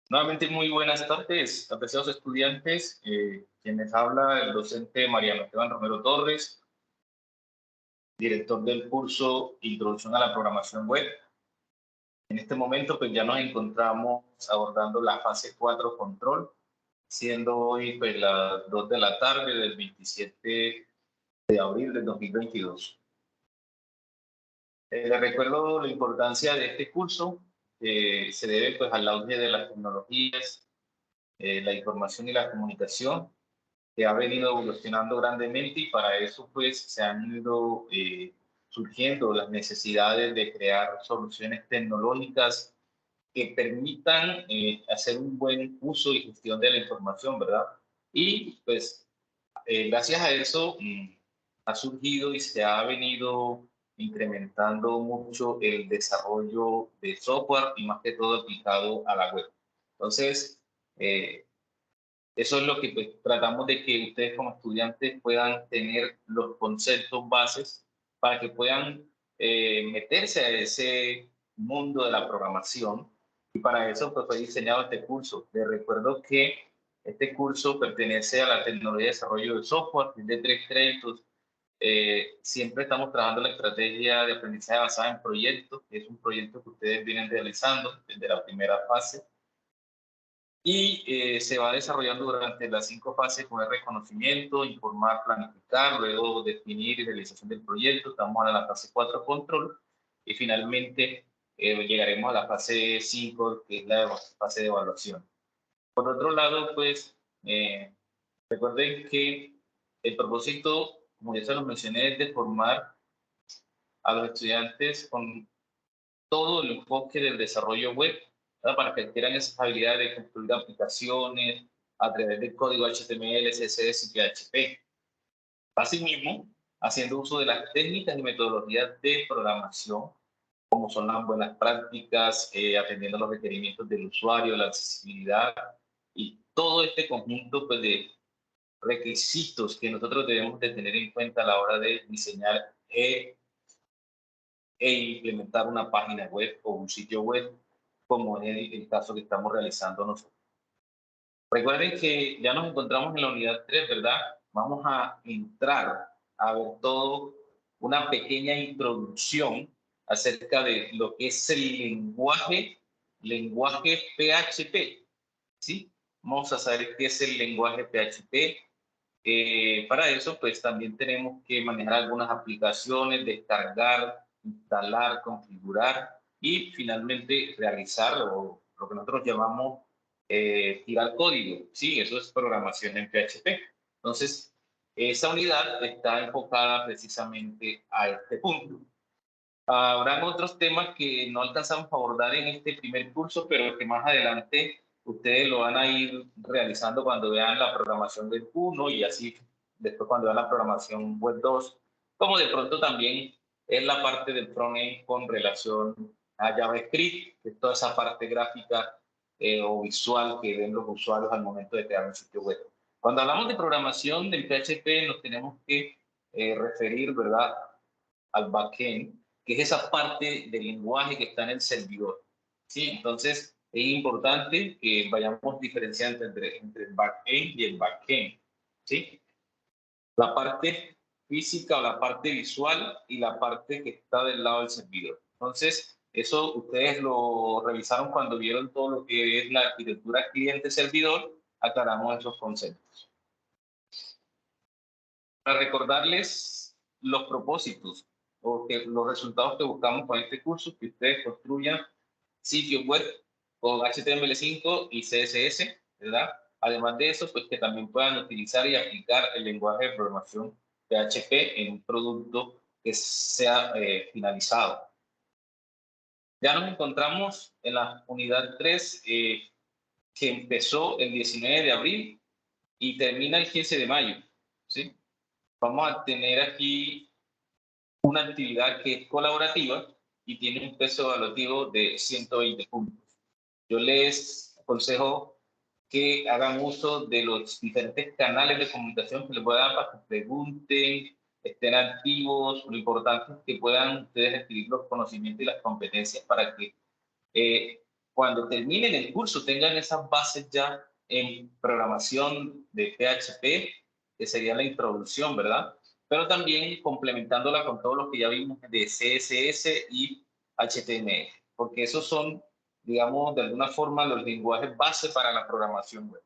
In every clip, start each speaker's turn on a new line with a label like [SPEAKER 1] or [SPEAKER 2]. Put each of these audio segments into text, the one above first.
[SPEAKER 1] Nuevamente, muy buenas tardes, apreciados estudiantes. Quienes habla el docente Mariano Esteban Romero Torres, director del curso Introducción a la Programación Web. En este momento, pues ya nos encontramos abordando la fase 4 control, siendo hoy pues las 2 de la tarde del 27 de abril del 2022. Les recuerdo la importancia de este curso, que se debe pues al auge de las tecnologías, la información y la comunicación, que ha venido evolucionando grandemente, y para eso pues se han ido surgiendo las necesidades de crear soluciones tecnológicas que permitan hacer un buen uso y gestión de la información, ¿verdad? Y pues gracias a eso ha surgido y se ha venido incrementando mucho el desarrollo de software y más que todo aplicado a la web. Entonces, eh, eso es lo que pues, tratamos de que ustedes como estudiantes puedan tener los conceptos bases para que puedan meterse a ese mundo de la programación. Y para eso pues, fue diseñado este curso. Les recuerdo que este curso pertenece a la tecnología de desarrollo de software, es de 3 créditos. Siempre estamos trabajando la estrategia de aprendizaje basada en proyectos, que es un proyecto que ustedes vienen realizando desde la primera fase y se va desarrollando durante las 5 fases con el reconocimiento, informar, planificar, luego definir y realización del proyecto. Estamos en la fase 4 control y finalmente llegaremos a la fase 5, que es la fase de evaluación. Por otro lado, pues eh, recuerden que el propósito, como ya se lo mencioné, es de formar a los estudiantes con todo el enfoque del desarrollo web, ¿verdad? Para que adquieran esas habilidades de construir aplicaciones a través del código HTML, CSS y PHP. Asimismo, haciendo uso de las técnicas y metodologías de programación, como son las buenas prácticas, atendiendo a los requerimientos del usuario, la accesibilidad y todo este conjunto pues, de requisitos que nosotros debemos de tener en cuenta a la hora de diseñar e implementar una página web o un sitio web, como en el caso que estamos realizando nosotros. Recuerden que ya nos encontramos en la unidad 3, ¿verdad? Vamos a entrar a ver todo, una pequeña introducción acerca de lo que es el lenguaje PHP, ¿sí? Vamos a saber qué es el lenguaje PHP. Para eso, pues también tenemos que manejar algunas aplicaciones, descargar, instalar, configurar y finalmente realizar lo que nosotros llamamos tirar código. Sí, eso es programación en PHP. Entonces, esa unidad está enfocada precisamente a este punto. Habrán otros temas que no alcanzamos a abordar en este primer curso, pero que más adelante ustedes lo van a ir realizando cuando vean la programación web 1 y así después cuando vean la programación web 2, como de pronto también es la parte del frontend con relación a JavaScript, que es toda esa parte gráfica o visual que ven los usuarios al momento de crear un sitio web. Cuando hablamos de programación del PHP nos tenemos que referir, ¿verdad?, al backend, que es esa parte del lenguaje que está en el servidor. ¿Sí? Entonces, es importante que vayamos diferenciando entre el backend y el backend. ¿Sí? La parte física o la parte visual y la parte que está del lado del servidor. Entonces, eso ustedes lo revisaron cuando vieron todo lo que es la arquitectura cliente-servidor, aclaramos esos conceptos. Para recordarles los propósitos o que los resultados que buscamos con este curso, que ustedes construyan sitios web con HTML5 y CSS, ¿verdad? Además de eso, pues que también puedan utilizar y aplicar el lenguaje de programación PHP en un producto que sea finalizado. Ya nos encontramos en la unidad 3, que empezó el 19 de abril y termina el 15 de mayo, ¿sí? Vamos a tener aquí una actividad que es colaborativa y tiene un peso evaluativo de 120 puntos. Yo les aconsejo que hagan uso de los diferentes canales de comunicación que les voy a dar para que pregunten, estén activos. Lo importante es que puedan ustedes adquirir los conocimientos y las competencias para que cuando terminen el curso tengan esas bases ya en programación de PHP, que sería la introducción, ¿verdad? Pero también complementándola con todo lo que ya vimos de CSS y HTML, porque esos son, digamos, de alguna forma los lenguajes base para la programación web.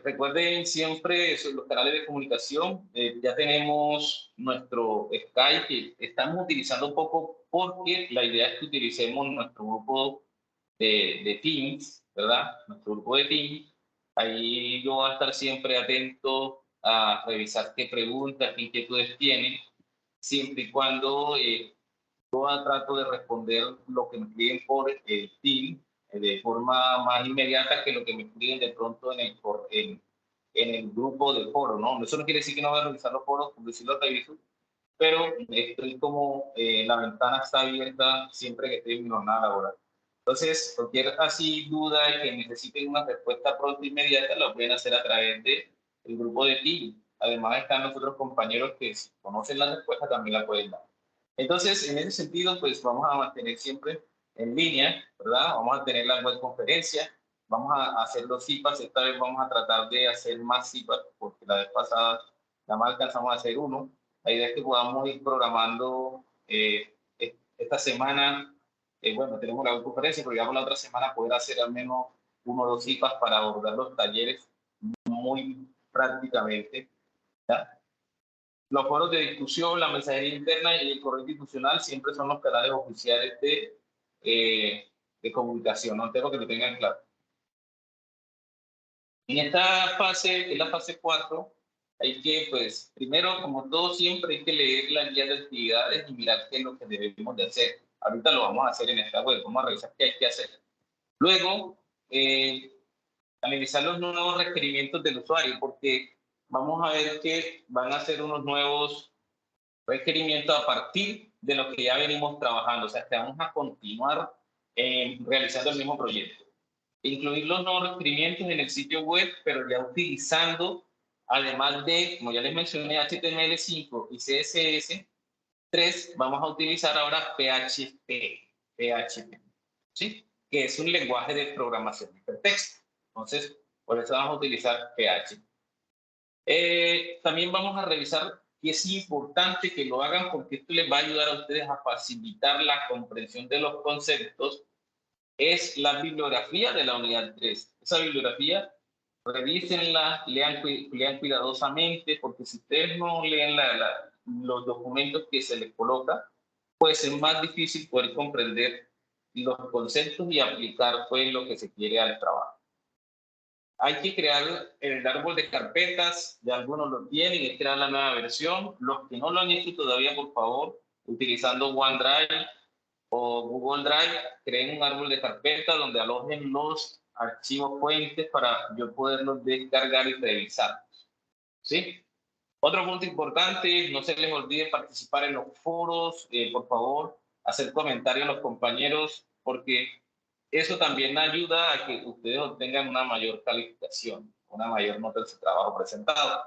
[SPEAKER 1] Recuerden siempre los canales de comunicación. Ya tenemos nuestro Skype que estamos utilizando un poco porque la idea es que utilicemos nuestro grupo de Teams, ¿verdad? Nuestro grupo de Teams. Ahí yo voy a estar siempre atento a revisar qué preguntas, qué inquietudes tienen, siempre y cuando yo trato de responder lo que me piden por el Team de forma más inmediata que lo que me piden de pronto en el grupo de foro, ¿no? Eso no quiere decir que no voy a revisar los foros, por decirlo reviso, pero estoy como, la ventana está abierta siempre que estoy en mi jornada laboral. Entonces, cualquier así duda que necesiten una respuesta pronta e inmediata, la pueden hacer a través del grupo de Team. Además, están los otros compañeros que si conocen la respuesta también la pueden dar. Entonces, en ese sentido, pues vamos a mantener siempre en línea, ¿verdad? Vamos a tener la web conferencia, vamos a hacer los CIPAs, esta vez vamos a tratar de hacer más CIPAs, porque la vez pasada nada más alcanzamos a hacer uno. La idea es que podamos ir programando esta semana, bueno, tenemos la web conferencia, pero digamos la otra semana poder hacer al menos 1 o 2 CIPAs para abordar los talleres muy prácticamente, ¿ya? Los foros de discusión, la mensajería interna y el correo institucional siempre son los canales oficiales de comunicación, no tengo que lo tengan claro. En esta fase, que es la fase 4, hay que, pues, primero, como todo siempre, hay que leer la guía de actividades y mirar qué es lo que debemos de hacer. Ahorita lo vamos a hacer en esta web, vamos a revisar qué hay que hacer. Luego, analizar los nuevos requerimientos del usuario, porque vamos a ver que van a ser unos nuevos requerimientos a partir de lo que ya venimos trabajando, o sea, que vamos a continuar realizando el mismo proyecto. Incluir los nuevos requerimientos en el sitio web, pero ya utilizando, además de, como ya les mencioné, HTML5 y CSS3, vamos a utilizar ahora PHP, ¿sí? Que es un lenguaje de programación de hipertexto. Entonces, por eso vamos a utilizar PHP. También vamos a revisar que es importante que lo hagan porque esto les va a ayudar a ustedes a facilitar la comprensión de los conceptos. Es la bibliografía de la unidad 3. Esa bibliografía, revísenla, lean cuidadosamente, porque si ustedes no leen los documentos que se les coloca, pues es más difícil poder comprender los conceptos y aplicar pues lo que se quiere al trabajo. Hay que crear el árbol de carpetas, ya algunos lo tienen, es crear la nueva versión. Los que no lo han hecho todavía, por favor, utilizando OneDrive o Google Drive, creen un árbol de carpetas donde alojen los archivos fuentes para yo poderlos descargar y revisar. ¿Sí? Otro punto importante, no se les olvide participar en los foros, por favor, hacer comentarios a los compañeros, porque eso también ayuda a que ustedes obtengan una mayor calificación, una mayor nota de su trabajo presentado.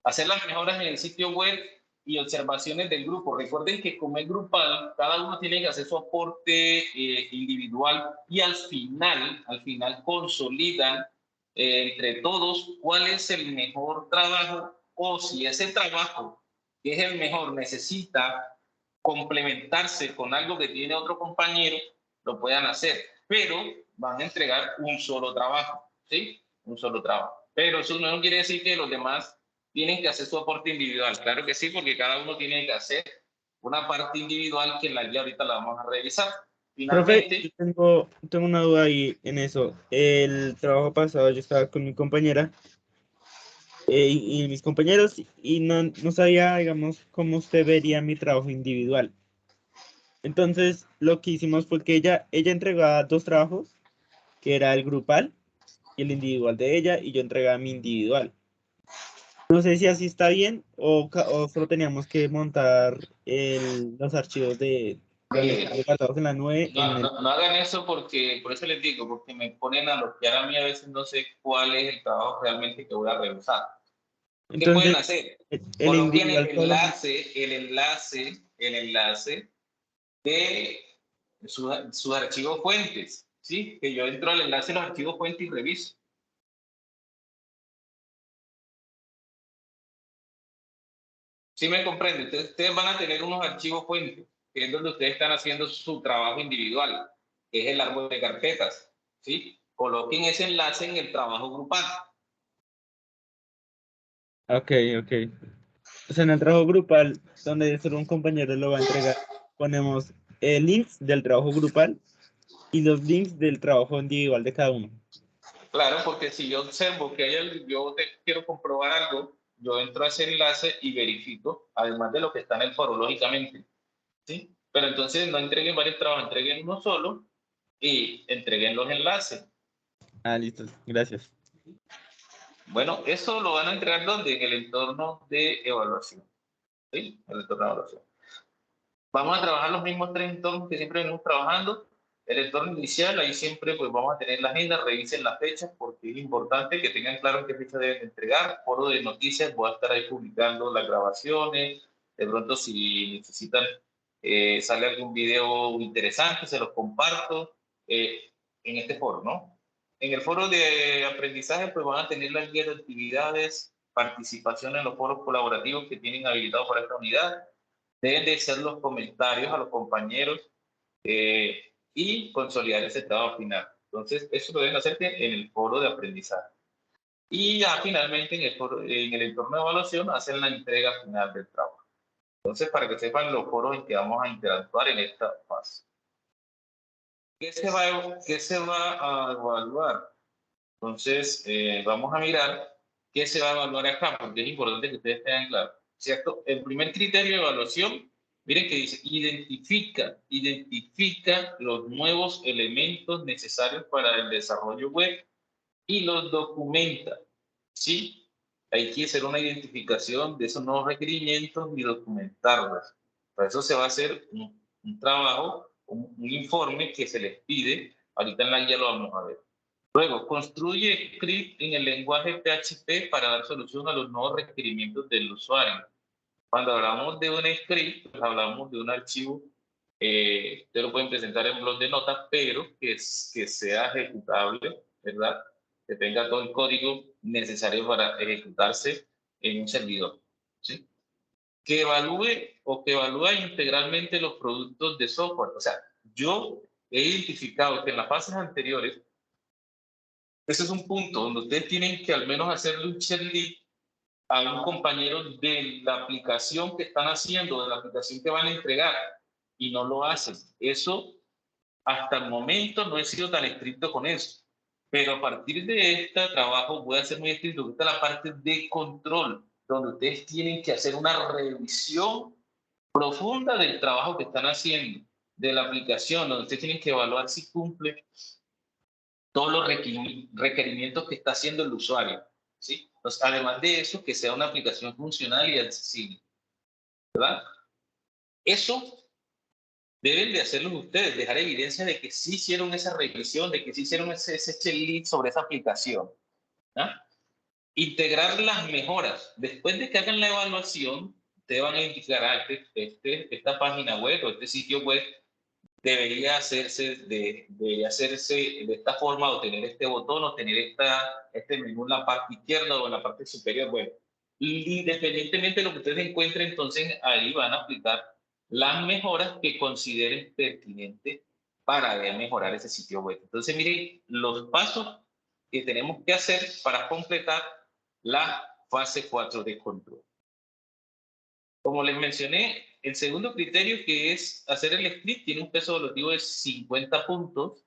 [SPEAKER 1] Hacer las mejoras en el sitio web y observaciones del grupo. Recuerden que como es grupal, cada uno tiene que hacer su aporte individual y al final consolidan entre todos cuál es el mejor trabajo o si ese trabajo que es el mejor necesita complementarse con algo que tiene otro compañero, lo puedan hacer, pero van a entregar un solo trabajo, ¿sí? Un solo trabajo. Pero eso no quiere decir que los demás tienen que hacer su aporte individual. Claro que sí, porque cada uno tiene que hacer una parte individual que en la guía ahorita la vamos a revisar. Finalmente,
[SPEAKER 2] profe, tengo una duda ahí en eso. El trabajo pasado yo estaba con mi compañera y mis compañeros y no sabía, digamos, cómo usted vería mi trabajo individual. Entonces, lo que hicimos fue que ella entregaba 2 trabajos, que era el grupal y el individual de ella, y yo entregaba mi individual. No sé si así está bien o solo teníamos que montar los archivos de los guardados en la nube en el...
[SPEAKER 1] no hagan eso porque, por eso les digo, porque me ponen a bloquear a mí, a veces no sé cuál es el trabajo realmente que voy a revisar. ¿Qué pueden
[SPEAKER 2] Entonces,
[SPEAKER 1] hacer?
[SPEAKER 2] el
[SPEAKER 1] Coloquen
[SPEAKER 2] individual solo...
[SPEAKER 1] el enlace de sus archivos fuentes, ¿sí? Que yo entro al enlace de los archivos fuentes y reviso. ¿Sí me comprende? Entonces, ustedes van a tener unos archivos fuentes, que es donde ustedes están haciendo su trabajo individual, que es el árbol de carpetas, ¿sí? Coloquen ese enlace en el trabajo grupal.
[SPEAKER 2] Ok, ok. O sea, en el trabajo grupal, donde solo un compañero lo va a entregar, ponemos links del trabajo grupal y los links del trabajo individual de cada uno.
[SPEAKER 1] Claro, porque si yo observo que quiero comprobar algo, yo entro a ese enlace y verifico, además de lo que está en el foro, lógicamente, ¿sí? Pero entonces no entreguen varios trabajos, entreguen uno solo y entreguen los enlaces.
[SPEAKER 2] Ah, listo. Gracias.
[SPEAKER 1] Bueno, eso lo van a entregar ¿dónde? En el entorno de evaluación, ¿sí? El entorno de evaluación. Vamos a trabajar los mismos tres entornos que siempre venimos trabajando. El entorno inicial, ahí siempre pues vamos a tener la agenda, revisen las fechas porque es importante que tengan claro en qué fecha deben entregar. Foro de noticias, voy a estar ahí publicando las grabaciones. De pronto si necesitan, sale algún video interesante, se los comparto en este foro, ¿no? En el foro de aprendizaje pues van a tener las guías de actividades, participación en los foros colaborativos que tienen habilitados para esta unidad. Deben de ser los comentarios a los compañeros y consolidar ese trabajo final. Entonces, eso lo deben hacer en el foro de aprendizaje. Y ya finalmente en el entorno de evaluación hacen la entrega final del trabajo. Entonces, para que sepan los foros en que vamos a interactuar en esta fase. ¿Qué se va a evaluar? Entonces, vamos a mirar qué se va a evaluar acá, porque es importante que ustedes tengan claro, ¿cierto? El primer criterio de evaluación, miren que dice, identifica los nuevos elementos necesarios para el desarrollo web y los documenta, ¿sí? Hay que hacer una identificación de esos nuevos requerimientos y documentarlos. Para eso se va a hacer un trabajo, un informe que se les pide, ahorita en la guía lo vamos a ver. Luego, construye script en el lenguaje PHP para dar solución a los nuevos requerimientos del usuario. Cuando hablamos de un script, pues hablamos de un archivo, ustedes lo pueden presentar en blog de notas, pero que sea ejecutable, ¿verdad? Que tenga todo el código necesario para ejecutarse en un servidor, ¿sí? Que evalúa integralmente los productos de software. O sea, yo he identificado que en las fases anteriores ese es un punto donde ustedes tienen que al menos hacerle un check-list a un compañero de la aplicación que están haciendo, de la aplicación que van a entregar, y no lo hacen. Eso, hasta el momento, no he sido tan estricto con eso. Pero a partir de este trabajo voy a ser muy estricto. Esta es la parte de control, donde ustedes tienen que hacer una revisión profunda del trabajo que están haciendo, de la aplicación, donde ustedes tienen que evaluar si cumple todos los requerimientos que está haciendo el usuario, ¿sí? Entonces, además de eso, que sea una aplicación funcional y accesible, ¿verdad? Eso deben de hacerlo ustedes, dejar evidencia de que sí hicieron esa revisión, de que sí hicieron ese checklist sobre esa aplicación, ¿no? Integrar las mejoras. Después de que hagan la evaluación, ustedes van a indicar esta página web o este sitio web debería hacerse de esta forma o tener este botón o tener este menú en la parte izquierda o en la parte superior. Bueno, independientemente de lo que ustedes encuentren, entonces ahí van a aplicar las mejoras que consideren pertinentes para mejorar ese sitio web. Entonces, miren los pasos que tenemos que hacer para completar la fase 4 de control. Como les mencioné, el segundo criterio, que es hacer el script, tiene un peso evaluativo de 50 puntos,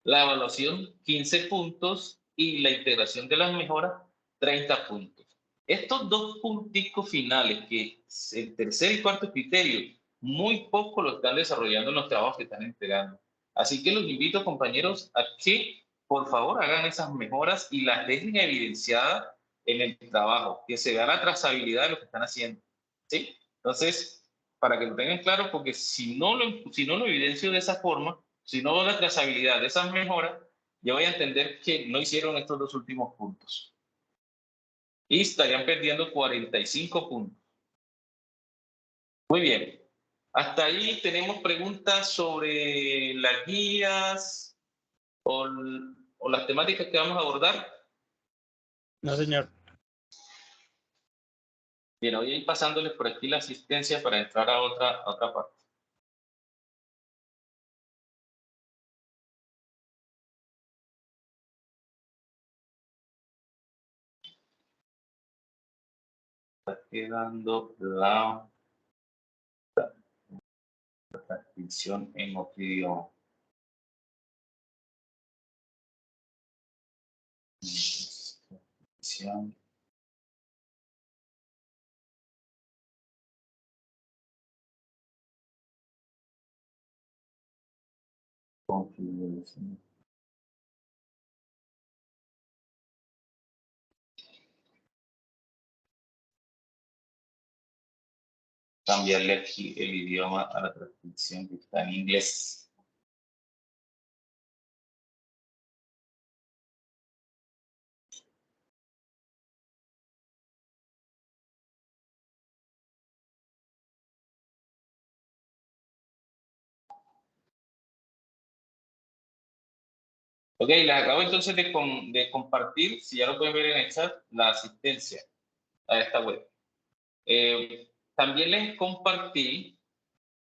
[SPEAKER 1] la evaluación 15 puntos y la integración de las mejoras 30 puntos. Estos dos punticos finales, que es el tercer y cuarto criterio, muy poco lo están desarrollando en los trabajos que están entregando. Así que los invito, compañeros, a que por favor hagan esas mejoras y las dejen evidenciadas en el trabajo, que se vea la trazabilidad de lo que están haciendo, ¿sí? Entonces, para que lo tengan claro, porque si no lo evidencio de esa forma, si no veo la trazabilidad de esas mejoras, yo voy a entender que no hicieron estos dos últimos puntos. Y estarían perdiendo 45 puntos. Muy bien. Hasta ahí tenemos preguntas sobre las guías o las temáticas que vamos a abordar.
[SPEAKER 2] No, señor.
[SPEAKER 1] Bien, voy a ir pasándoles por aquí la asistencia para entrar a otra parte. Está quedando la transcripción en otro idioma. Transcripción. Configuración. Cambiarle aquí el idioma a la transcripción que está en inglés. Ok, les acabo entonces de compartir, si ya lo pueden ver en el chat, la asistencia a esta web. También les compartí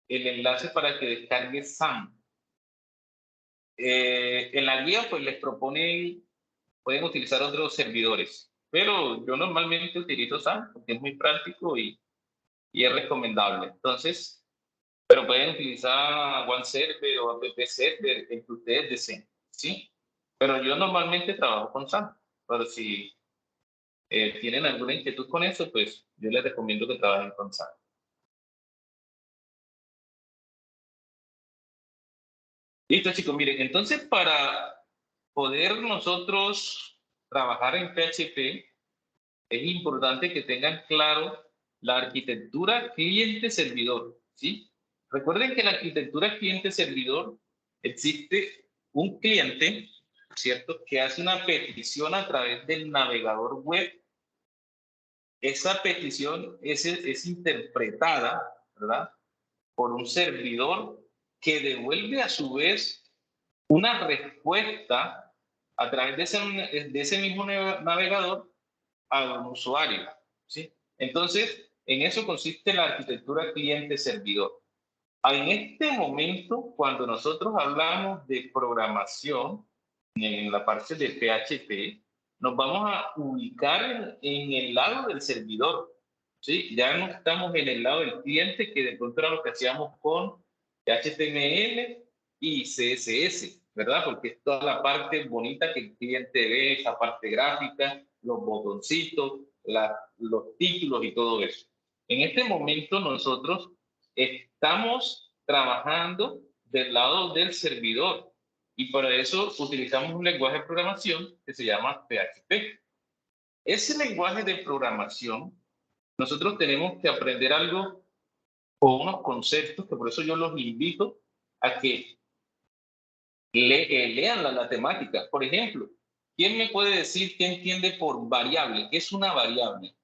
[SPEAKER 1] el enlace para que descarguen SAM. En la guía pues les proponen, pueden utilizar otros servidores, pero yo normalmente utilizo SAM porque es muy práctico y es recomendable. Entonces, pero pueden utilizar OneServer o AppServer, el que ustedes deseen, ¿sí? Pero yo normalmente trabajo con SAM, pero si tienen alguna inquietud con eso, pues yo les recomiendo que trabajen con SAM. Listo, chicos, miren, entonces para poder nosotros trabajar en PHP, es importante que tengan claro la arquitectura cliente-servidor, ¿sí? Recuerden que en la arquitectura cliente-servidor existe un cliente, ¿cierto?, que hace una petición a través del navegador web. Esa petición es interpretada, ¿verdad?, por un servidor que devuelve a su vez una respuesta a través de ese mismo navegador a un usuario, ¿sí? Entonces, en eso consiste la arquitectura cliente-servidor. En este momento, cuando nosotros hablamos de programación en la parte de PHP, nos vamos a ubicar en el lado del servidor, ¿sí? Ya no estamos en el lado del cliente, que de pronto era lo que hacíamos con HTML y CSS, ¿verdad? Porque es toda la parte bonita que el cliente ve, esa parte gráfica, los botoncitos, los títulos y todo eso. En este momento nosotros estamos trabajando del lado del servidor y para eso utilizamos un lenguaje de programación que se llama PHP. Ese lenguaje de programación, nosotros tenemos que aprender algo con unos conceptos que por eso yo los invito a que lean la temática. Por ejemplo, ¿quién me puede decir qué entiende por variable? ¿Qué es una variable?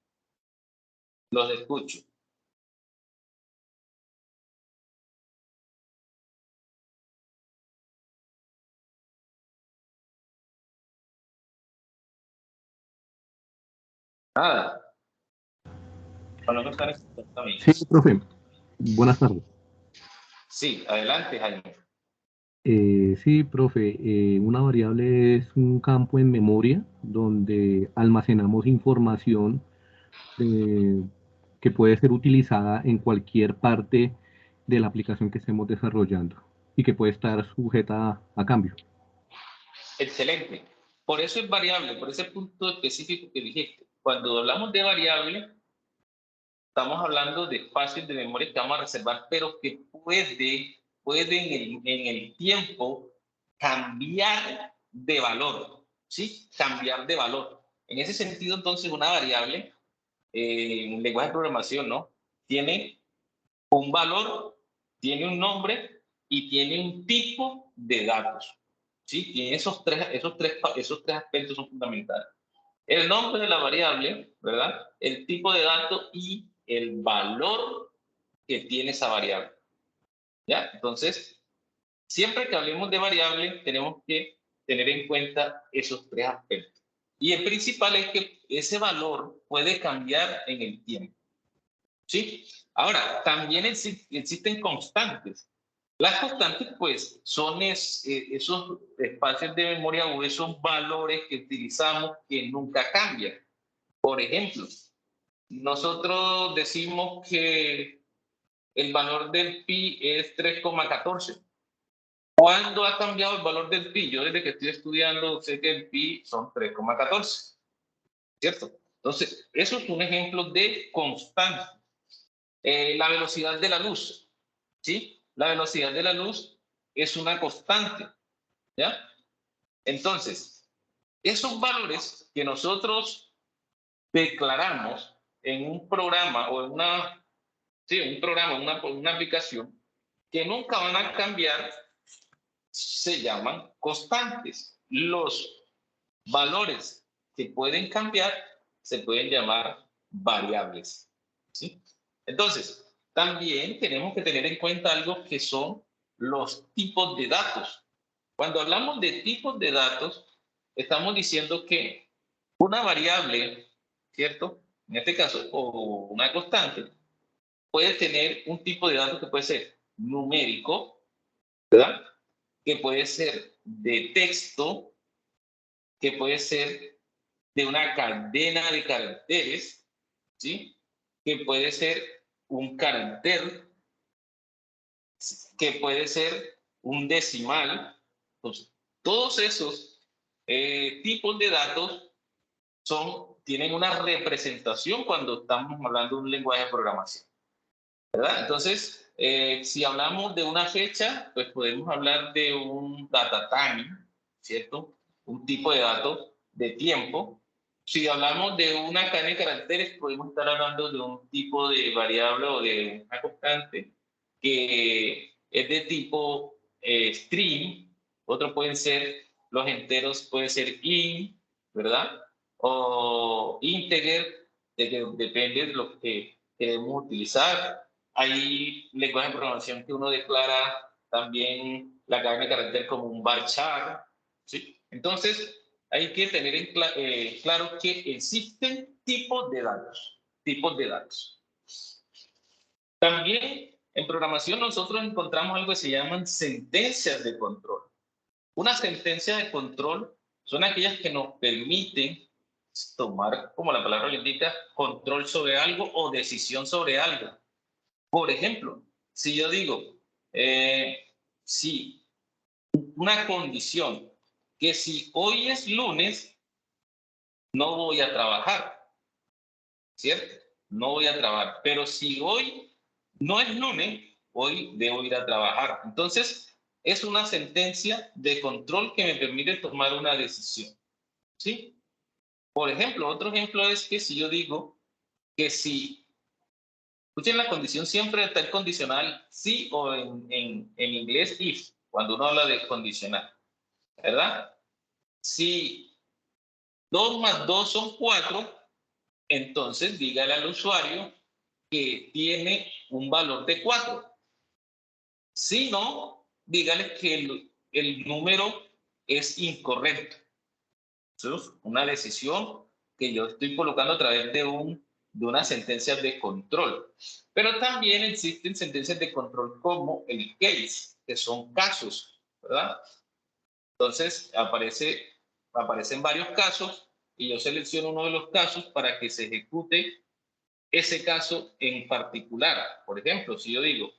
[SPEAKER 1] Los escucho. Nada. Bueno, no están exactamente.
[SPEAKER 3] Sí, profe. Buenas tardes.
[SPEAKER 1] Sí, adelante, Jaime.
[SPEAKER 3] Sí, profe. Una variable es un campo en memoria donde almacenamos información que puede ser utilizada en cualquier parte de la aplicación que estemos desarrollando y que puede estar sujeta a cambio.
[SPEAKER 1] Excelente. Por eso es variable, por ese punto específico que dijiste. Cuando hablamos de variable, estamos hablando de espacios de memoria que vamos a reservar, pero que puede en el tiempo cambiar de valor, ¿sí? Cambiar de valor. En ese sentido, entonces, una variable, un lenguaje de programación, ¿no? Tiene un valor, tiene un nombre y tiene un tipo de datos, ¿sí? Tiene esos tres aspectos son fundamentales. El nombre de la variable, ¿verdad? El tipo de dato y el valor que tiene esa variable. ¿Ya? Entonces, siempre que hablemos de variable, tenemos que tener en cuenta esos tres aspectos. Y el principal es que ese valor puede cambiar en el tiempo. ¿Sí? Ahora, también existen constantes. Las constantes, pues, son esos espacios de memoria o esos valores que utilizamos que nunca cambian. Por ejemplo, nosotros decimos que el valor del pi es 3,14. ¿Cuándo ha cambiado el valor del pi? Yo desde que estoy estudiando sé que el pi son 3,14, ¿cierto? Entonces, eso es un ejemplo de constante. La velocidad de la luz, ¿sí? La velocidad de la luz es una constante, ¿ya? Entonces, esos valores que nosotros declaramos en un programa o en un programa, una aplicación, que nunca van a cambiar, se llaman constantes. Los valores que pueden cambiar se pueden llamar variables, ¿sí? Entonces, también tenemos que tener en cuenta algo que son los tipos de datos. Cuando hablamos de tipos de datos, estamos diciendo que una variable, ¿cierto? En este caso, o una constante, puede tener un tipo de datos que puede ser numérico, ¿verdad? Que puede ser de texto, que puede ser de una cadena de caracteres, ¿sí? Que puede ser un carácter, que puede ser un decimal. Entonces, todos esos tipos de datos tienen una representación cuando estamos hablando de un lenguaje de programación, ¿verdad? Entonces, si hablamos de una fecha, pues podemos hablar de un data time, ¿cierto? Un tipo de dato de tiempo. Si hablamos de una cadena de caracteres, podemos estar hablando de un tipo de variable o de una constante que es de tipo string. Otros pueden ser, los enteros pueden ser int, ¿verdad? O integer, depende de lo que queremos utilizar. Hay lenguajes de programación que uno declara también la cadena de carácter como un varchar, ¿sí? Entonces, hay que tener claro que existen tipos de datos, También en programación nosotros encontramos algo que se llaman sentencias de control. Una sentencia de control son aquellas que nos permiten tomar, como la palabra lo indica, control sobre algo o decisión sobre algo. Por ejemplo, si yo digo, si una condición, que si hoy es lunes, no voy a trabajar, ¿cierto? No voy a trabajar. Pero si hoy no es lunes, hoy debo ir a trabajar. Entonces, es una sentencia de control que me permite tomar una decisión, ¿sí? Por ejemplo, otro ejemplo es que si yo digo que si escuchen, la condición siempre está el condicional sí o en inglés if, cuando uno habla de condicional, ¿verdad? Si 2 más 2 son 4, entonces dígale al usuario que tiene un valor de 4. Si no, dígale que el número es incorrecto. Eso es una decisión que yo estoy colocando a través de una sentencia de control. Pero también existen sentencias de control como el case, que son casos, ¿verdad? Entonces, aparecen varios casos y yo selecciono uno de los casos para que se ejecute ese caso en particular. Por ejemplo, si yo digo,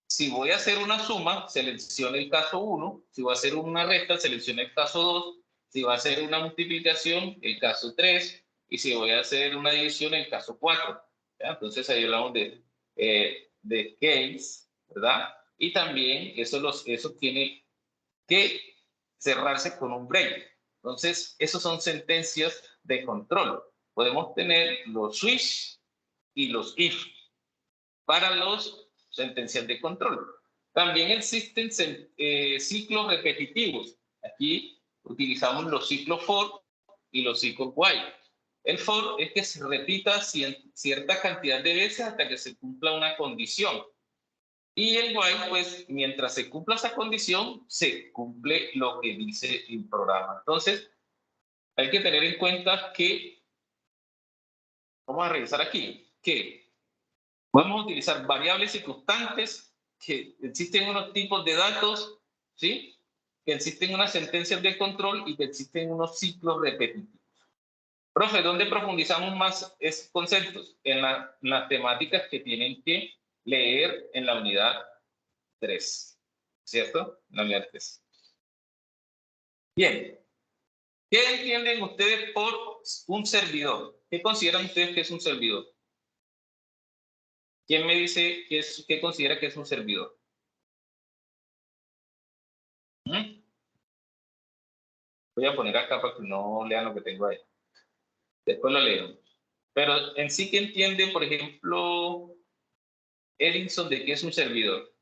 [SPEAKER 1] si voy a hacer una suma, seleccione el caso 1, si voy a hacer una resta, seleccione el caso 2, si voy a hacer una multiplicación, el caso 3, y si voy a hacer una división, el caso 4. ¿Ya? Entonces ahí hablamos de case, ¿verdad? Y también eso tiene que cerrarse con un break. Entonces, esos son sentencias de control. Podemos tener los switch y los if para los sentencias de control. También existen ciclos repetitivos. Aquí utilizamos los ciclos for y los ciclos while. El for es que se repita cierta cantidad de veces hasta que se cumpla una condición. Y el while, pues, mientras se cumpla esa condición, se cumple lo que dice el programa. Entonces, hay que tener en cuenta que, vamos a revisar aquí, que podemos utilizar variables y constantes, que existen unos tipos de datos, ¿sí? Que existen unas sentencias de control y que existen unos ciclos repetitivos. Profe, ¿dónde profundizamos más esos conceptos? En las temáticas que tienen que leer en la unidad 3, ¿cierto? En la unidad 3. Bien, ¿qué entienden ustedes por un servidor? ¿Qué consideran ustedes que es un servidor? ¿Quién me dice qué considera que es un servidor? ¿Mm? Voy a poner acá para que no lean lo que tengo ahí. Después lo leo. Pero en sí, ¿qué entiende, por ejemplo, Edinson de qué es un servidor?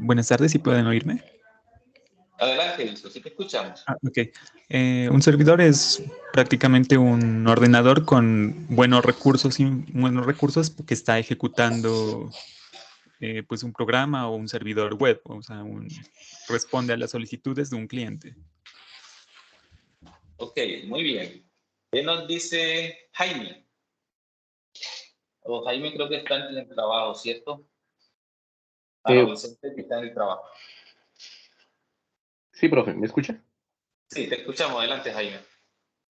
[SPEAKER 4] Buenas tardes, ¿sí pueden oírme?
[SPEAKER 1] Adelante, Edinson, sí te escuchamos.
[SPEAKER 4] Ok. Un servidor es prácticamente un ordenador con buenos recursos que está ejecutando pues un programa o un servidor web, o sea, responde a las solicitudes de un cliente.
[SPEAKER 1] Ok, muy bien. ¿Qué nos dice Jaime? Jaime creo que está en el trabajo, ¿cierto? No, Vicente que está en el trabajo.
[SPEAKER 3] Sí, profe, ¿me escucha?
[SPEAKER 1] Sí, te escuchamos. Adelante, Jaime.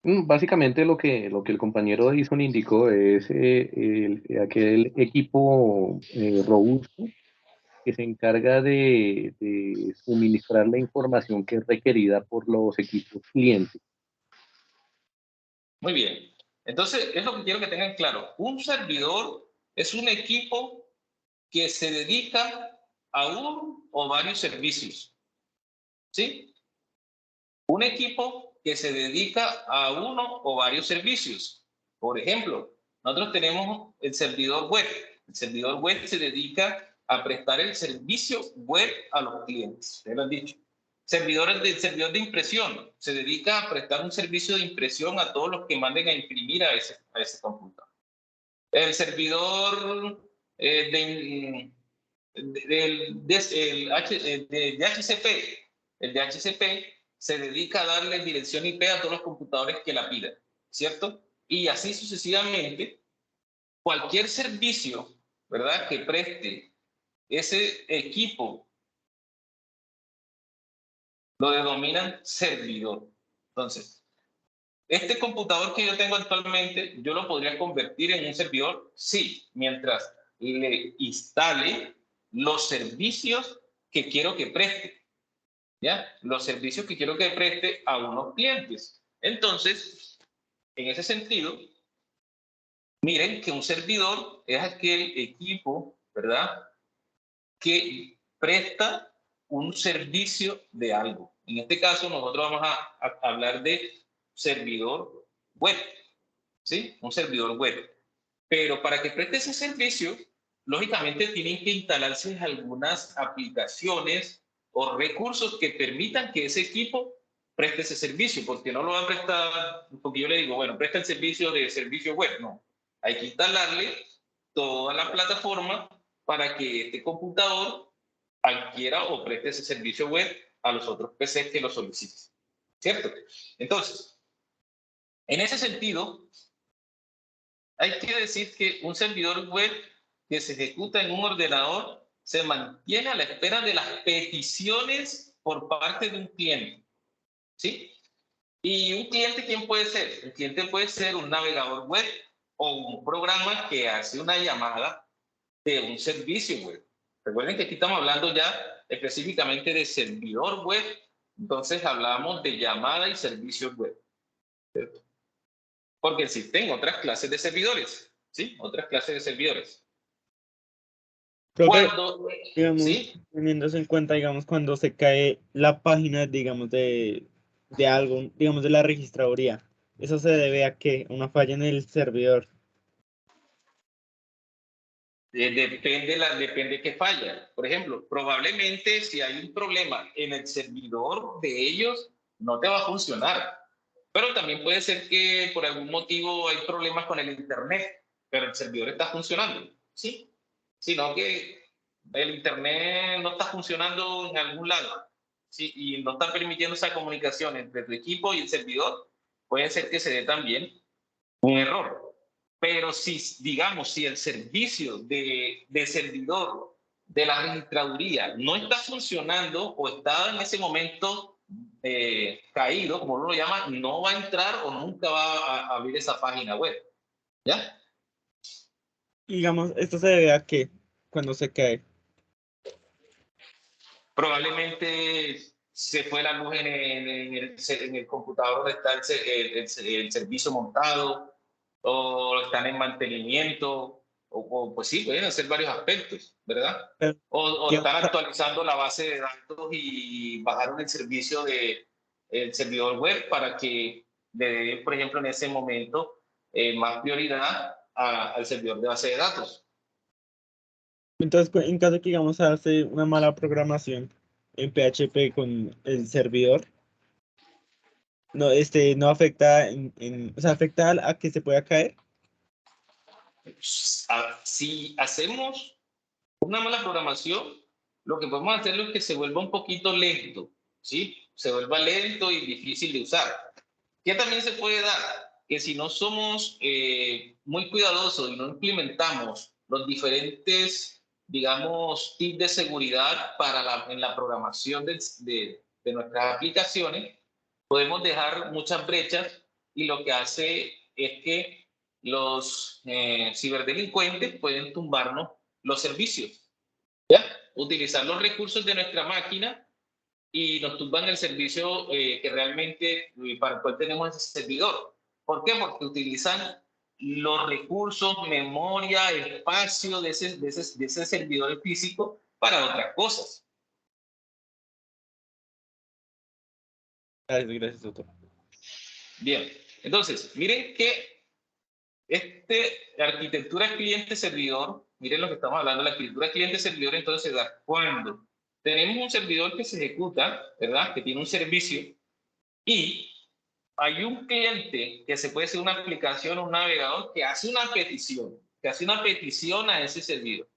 [SPEAKER 3] Básicamente lo que el compañero Edison indicó es aquel equipo robusto que se encarga de suministrar la información que es requerida por los equipos clientes.
[SPEAKER 1] Muy bien. Entonces, es lo que quiero que tengan claro. Un servidor es un equipo que se dedica a uno o varios servicios. ¿Sí? Un equipo que se dedica a uno o varios servicios. Por ejemplo, nosotros tenemos el servidor web. El servidor web se dedica a prestar el servicio web a los clientes. Ya lo han dicho. Servidor de impresión se dedica a prestar un servicio de impresión a todos los que manden a imprimir a ese computador. El servidor de HCP, el DHCP se dedica a darle dirección IP a todos los computadores que la pidan, ¿cierto? Y así sucesivamente, cualquier servicio, ¿verdad?, que preste ese equipo, lo denominan servidor. Entonces, este computador que yo tengo actualmente, ¿yo lo podría convertir en un servidor? Sí, mientras le instale los servicios que quiero que preste. ¿Ya? Los servicios que quiero que preste a unos clientes. Entonces, en ese sentido, miren que un servidor es aquel equipo, ¿verdad?, que presta un servicio de algo. En este caso, nosotros vamos a hablar de servidor web, ¿sí? Un servidor web. Pero para que preste ese servicio, lógicamente tienen que instalarse algunas aplicaciones o recursos que permitan que ese equipo preste ese servicio, porque no lo va a prestar, porque yo le digo, bueno, presta el servicio de servicio web, no. Hay que instalarle toda la plataforma para que este computador adquiera o preste ese servicio web a los otros PCs que lo soliciten, ¿cierto? Entonces, en ese sentido, hay que decir que un servidor web que se ejecuta en un ordenador se mantiene a la espera de las peticiones por parte de un cliente, ¿sí? ¿Y un cliente quién puede ser? Un cliente puede ser un navegador web o un programa que hace una llamada de un servicio web. Recuerden que aquí estamos hablando ya específicamente de servidor web, entonces hablamos de llamada y servicios web, ¿cierto? Porque existen otras clases de servidores, ¿sí? Otras clases de servidores.
[SPEAKER 2] Profe,
[SPEAKER 1] Cuando,
[SPEAKER 2] digamos,
[SPEAKER 1] ¿sí?
[SPEAKER 2] teniéndose en cuenta, digamos, cuando se cae la página, digamos, de algo, digamos, de la registraduría, ¿eso se debe a qué? ¿Una falla en el servidor?
[SPEAKER 1] Depende qué falla. Por ejemplo, probablemente si hay un problema en el servidor de ellos, no te va a funcionar. Pero también puede ser que por algún motivo hay problemas con el internet. pero el servidor está funcionando, ¿sí? Sino que el internet no está funcionando en algún lado, ¿sí? Y no está permitiendo esa comunicación entre tu equipo y el servidor, puede ser que se dé también un error. Pero si, digamos, si el servicio de servidor de la registraduría no está funcionando o está en ese momento caído, como uno lo llama, no va a entrar o nunca va a abrir esa página web, ¿ya?
[SPEAKER 2] Digamos, esto se debe a que cuando se cae.
[SPEAKER 1] Probablemente se fue la luz en el computador donde está el servicio montado, o están en mantenimiento, pues sí, pueden hacer varios aspectos, ¿verdad?
[SPEAKER 2] Pero,
[SPEAKER 1] O
[SPEAKER 2] ¿qué
[SPEAKER 1] están
[SPEAKER 2] otra?
[SPEAKER 1] actualizando la base de datos y bajaron el servicio el servidor web para que le dé, por ejemplo, en ese momento más prioridad al servidor de base de datos.
[SPEAKER 2] Entonces, en caso que digamos hace una mala programación en PHP con el servidor, no, no afecta o sea, afecta a que se pueda caer.
[SPEAKER 1] Si hacemos una mala programación, lo que podemos hacer es que se vuelva un poquito lento, ¿sí? Se vuelva lento y difícil de usar. ¿Qué también se puede dar? Que si no somos muy cuidadosos y no implementamos los diferentes, digamos, tips de seguridad en la programación de nuestras aplicaciones, podemos dejar muchas brechas y lo que hace es que los ciberdelincuentes pueden tumbarnos los servicios, ¿ya? Utilizar los recursos de nuestra máquina y nos tumban el servicio que realmente para el cual tenemos ese servidor. ¿Por qué? Porque utilizan los recursos, memoria, espacio de ese servidor físico para otras cosas.
[SPEAKER 2] Gracias, doctor.
[SPEAKER 1] Bien, entonces, miren que arquitectura cliente-servidor, miren lo que estamos hablando, la arquitectura cliente-servidor entonces da cuando tenemos un servidor que se ejecuta, ¿verdad? Que tiene un servicio y hay un cliente que se puede ser una aplicación o un navegador que hace una petición a ese servidor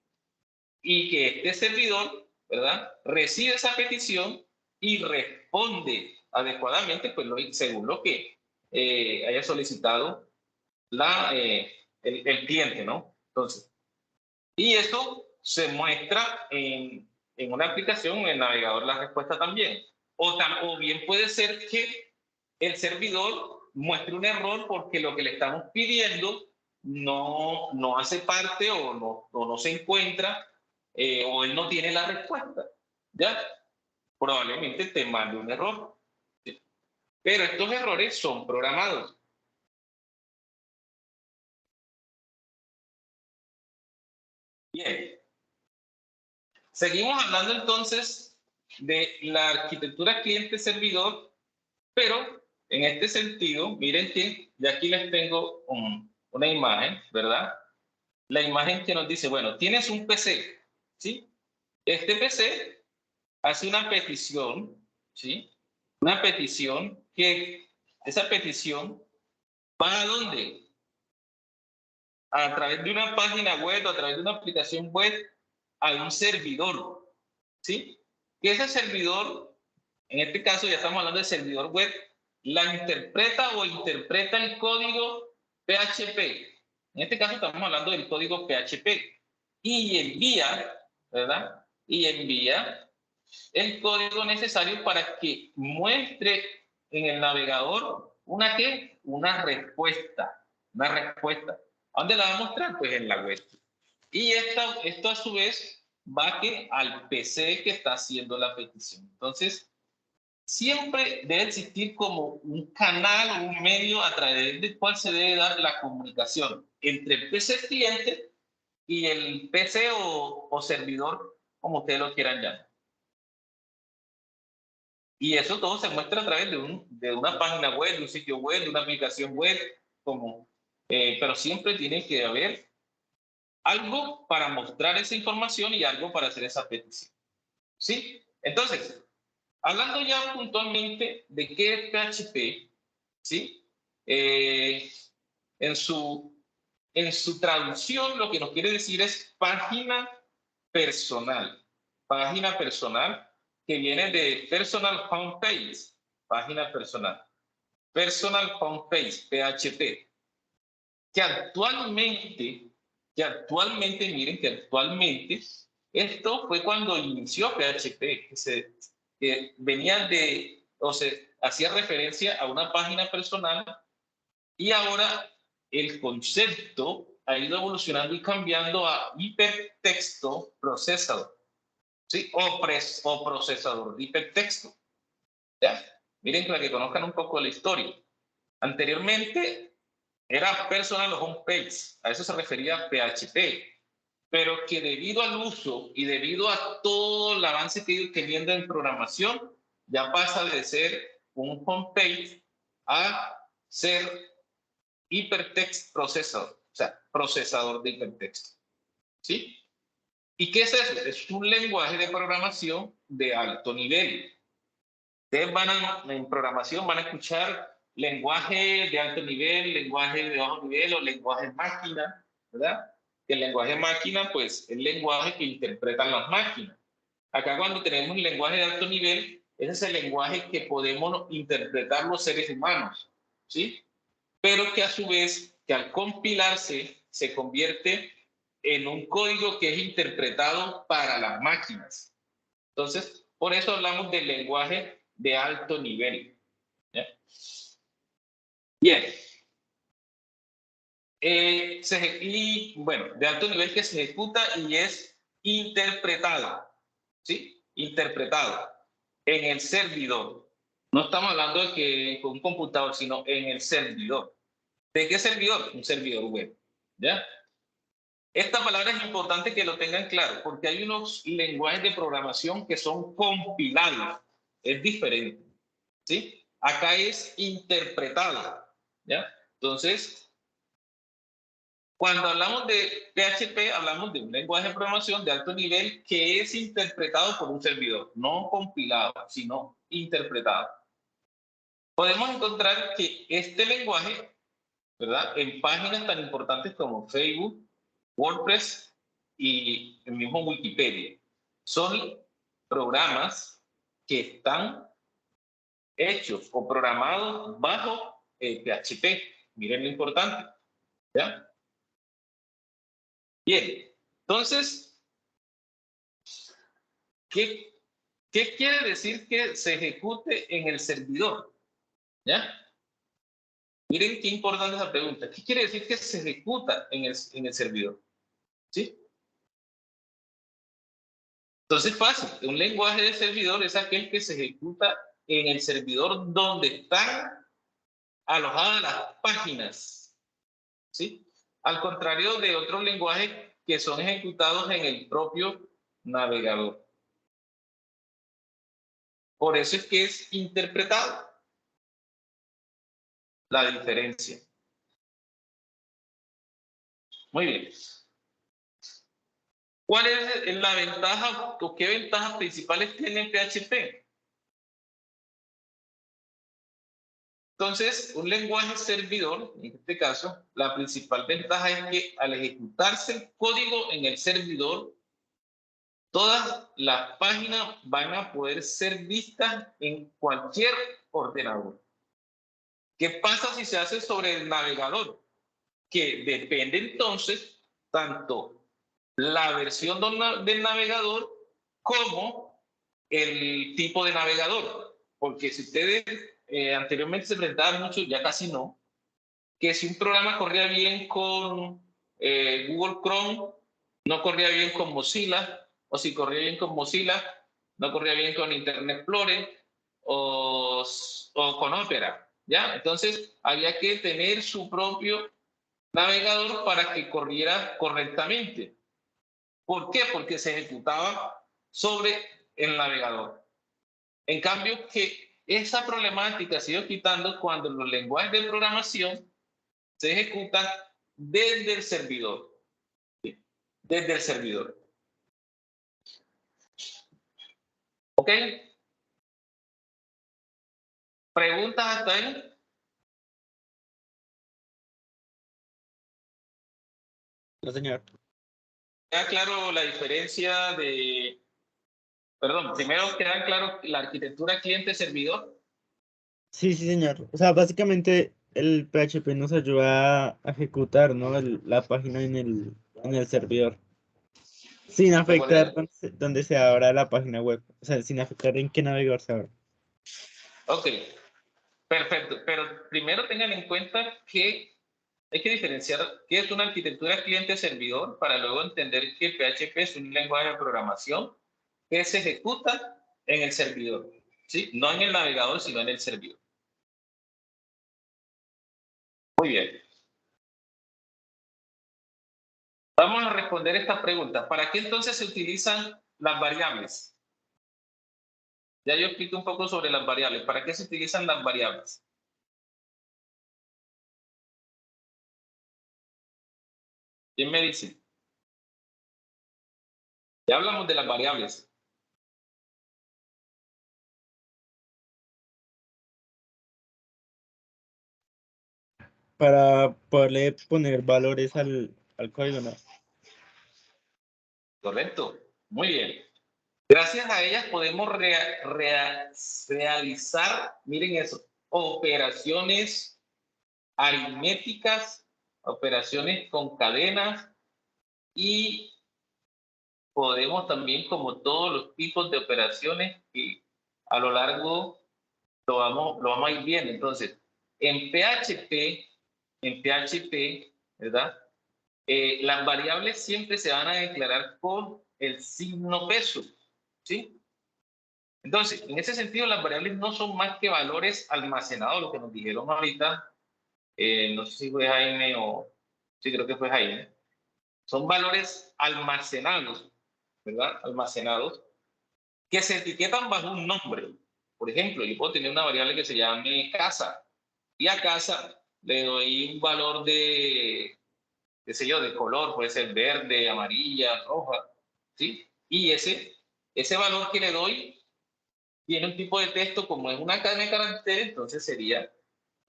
[SPEAKER 1] y que este servidor, ¿verdad? Recibe esa petición y responde adecuadamente, pues según lo que haya solicitado el cliente, ¿no? Entonces, y esto se muestra en una aplicación, en el navegador, la respuesta también. O bien puede ser que el servidor muestre un error porque lo que le estamos pidiendo no hace parte o no se encuentra o él no tiene la respuesta. ¿Ya? Probablemente te mande un error. ¿Sí? Pero estos errores son programados. Bien. Seguimos hablando entonces de la arquitectura cliente-servidor, pero en este sentido, miren que ya aquí les tengo una imagen, ¿verdad? La imagen que nos dice, bueno, tienes un PC, ¿sí? Este PC hace una petición, ¿sí? Una petición que esa petición va a dónde? A través de una página web o a través de una aplicación web a un servidor, ¿sí? Que ese servidor, en este caso ya estamos hablando de servidor web, la interpreta o interpreta el código PHP. En este caso estamos hablando del código PHP. Y envía, ¿verdad? Y envía el código necesario para que muestre en el navegador una ¿qué? Una respuesta. Una respuesta. ¿A dónde la va a mostrar? Pues en la web. Y esto a su vez va al PC que está haciendo la petición. Entonces, siempre debe existir como un canal o un medio a través del cual se debe dar la comunicación entre el PC cliente y el PC o servidor, como ustedes lo quieran llamar. Y eso todo se muestra a través de una página web, de un sitio web, de una aplicación web, pero siempre tiene que haber algo para mostrar esa información y algo para hacer esa petición. ¿Sí? Entonces, hablando ya puntualmente de qué es PHP, ¿sí? En su en su traducción lo que nos quiere decir es página personal. Página personal que viene de personal homepage, página personal. Personal homepage, PHP. Que actualmente, miren que actualmente, esto fue cuando inició PHP, que venía de, o se hacía referencia a una página personal, y ahora el concepto ha ido evolucionando y cambiando a hipertexto procesador, ¿sí? O procesador de hipertexto. ¿Ya? Miren, para que conozcan un poco la historia. Anteriormente era personal homepage, a eso se refería PHP, pero que debido al uso y debido a todo el avance que ha ido teniendo en programación, ya pasa de ser un homepage a ser hypertext processor, o sea, procesador de hipertexto. ¿Sí? ¿Y qué es eso? Es un lenguaje de programación de alto nivel. Ustedes en programación van a escuchar lenguaje de alto nivel, lenguaje de bajo nivel o lenguaje máquina, ¿verdad? El lenguaje máquina, pues, es el lenguaje que interpretan las máquinas. Acá cuando tenemos el lenguaje de alto nivel, ese es el lenguaje que podemos interpretar los seres humanos, ¿sí? Pero que a su vez, que al compilarse, se convierte en un código que es interpretado para las máquinas. Entonces, por eso hablamos del lenguaje de alto nivel. ¿Ya? Bien. Y bueno, de alto nivel que se ejecuta y es interpretado. ¿Sí? Interpretado en el servidor. No estamos hablando de que con un computador, sino en el servidor. ¿De qué servidor? Un servidor web. ¿Ya? Esta palabra es importante que lo tengan claro, porque hay unos lenguajes de programación que son compilados. Es diferente. ¿Sí? Acá es interpretado. ¿Ya? Entonces, cuando hablamos de PHP, hablamos de un lenguaje de programación de alto nivel que es interpretado por un servidor, no compilado, sino interpretado. Podemos encontrar que este lenguaje, ¿verdad?, en páginas tan importantes como Facebook, WordPress y el mismo Wikipedia. Son programas que están hechos o programados bajo PHP. Miren lo importante. ¿Ya? Bien. Entonces, ¿qué quiere decir que se ejecute en el servidor? ¿Ya? Miren qué importante esa pregunta. ¿Qué quiere decir que se ejecuta en el servidor? ¿Sí? Entonces, fácil. Un lenguaje de servidor es aquel que se ejecuta en el servidor donde están alojadas las páginas. ¿Sí? Al contrario de otros lenguajes que son ejecutados en el propio navegador. Por eso es que es interpretado. La diferencia. Muy bien. ¿Cuál es la ventaja o qué ventajas principales tiene PHP? Entonces, un lenguaje servidor, en este caso, la principal ventaja es que al ejecutarse el código en el servidor, todas las páginas van a poder ser vistas en cualquier ordenador. ¿Qué pasa si se hace sobre el navegador? Que depende entonces tanto la versión del navegador como el tipo de navegador. Porque si ustedes anteriormente se enfrentaban mucho, ya casi no, que si un programa corría bien con Google Chrome, no corría bien con Mozilla, o si corría bien con Mozilla, no corría bien con Internet Explorer o con Opera, ¿ya? Entonces, había que tener su propio navegador para que corriera correctamente. ¿Por qué? Porque se ejecutaba sobre el navegador. En cambio, que esa problemática se ha ido quitando cuando los lenguajes de programación se ejecutan desde el servidor. ¿Sí? Desde el servidor. ¿Ok? ¿Preguntas hasta ahí?
[SPEAKER 2] No, señor.
[SPEAKER 1] ¿Queda claro la diferencia de... Perdón, primero queda claro la arquitectura cliente-servidor?
[SPEAKER 2] Sí, sí, señor. O sea, básicamente el PHP nos ayuda a ejecutar, ¿no? La página en el servidor, sin afectar
[SPEAKER 1] Recuerden.
[SPEAKER 2] donde se abra la página web. O sea, sin afectar en qué navegador se abra.
[SPEAKER 1] Ok, perfecto. Pero primero tengan en cuenta que hay que diferenciar qué es una arquitectura cliente-servidor para luego entender que PHP es un lenguaje de programación que se ejecuta en el servidor, ¿sí? No en el navegador, sino en el servidor. Muy bien. Vamos a responder esta pregunta. ¿Para qué entonces se utilizan las variables? Ya yo explico un poco sobre las variables. ¿Para qué se utilizan las variables? ¿Quién me dice? Ya hablamos de las variables.
[SPEAKER 2] Para poderle poner valores al código, ¿no?
[SPEAKER 1] Correcto. Muy bien. Gracias a ellas podemos realizar, miren eso, operaciones aritméticas, operaciones con cadenas y podemos también, como todos los tipos de operaciones que a lo largo lo vamos a ir viendo. Entonces, en PHP, ¿verdad? Las variables siempre se van a declarar con el signo peso, ¿sí? Entonces, en ese sentido, las variables no son más que valores almacenados, lo que nos dijeron ahorita, no sé si fue Jaime o... Sí, creo que fue Jaime. Son valores almacenados, ¿verdad? Almacenados, que se etiquetan bajo un nombre. Por ejemplo, yo puedo tener una variable que se llame casa, y a casa le doy un valor de, qué sé yo, de color, puede ser verde, amarilla, roja, ¿sí? Y ese valor que le doy tiene un tipo de texto como es una cadena de caracteres, entonces sería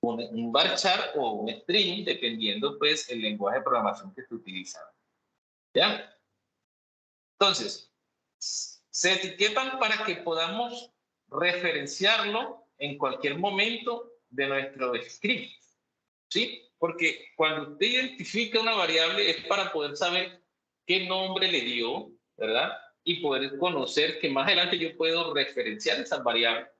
[SPEAKER 1] un varchar o un string, dependiendo pues el lenguaje de programación que esté utilizando. ¿Ya? Entonces, se etiquetan para que podamos referenciarlo en cualquier momento de nuestro script, ¿sí? Porque cuando usted identifica una variable es para poder saber qué nombre le dio, ¿verdad? Y poder conocer que más adelante yo puedo referenciar esas variables,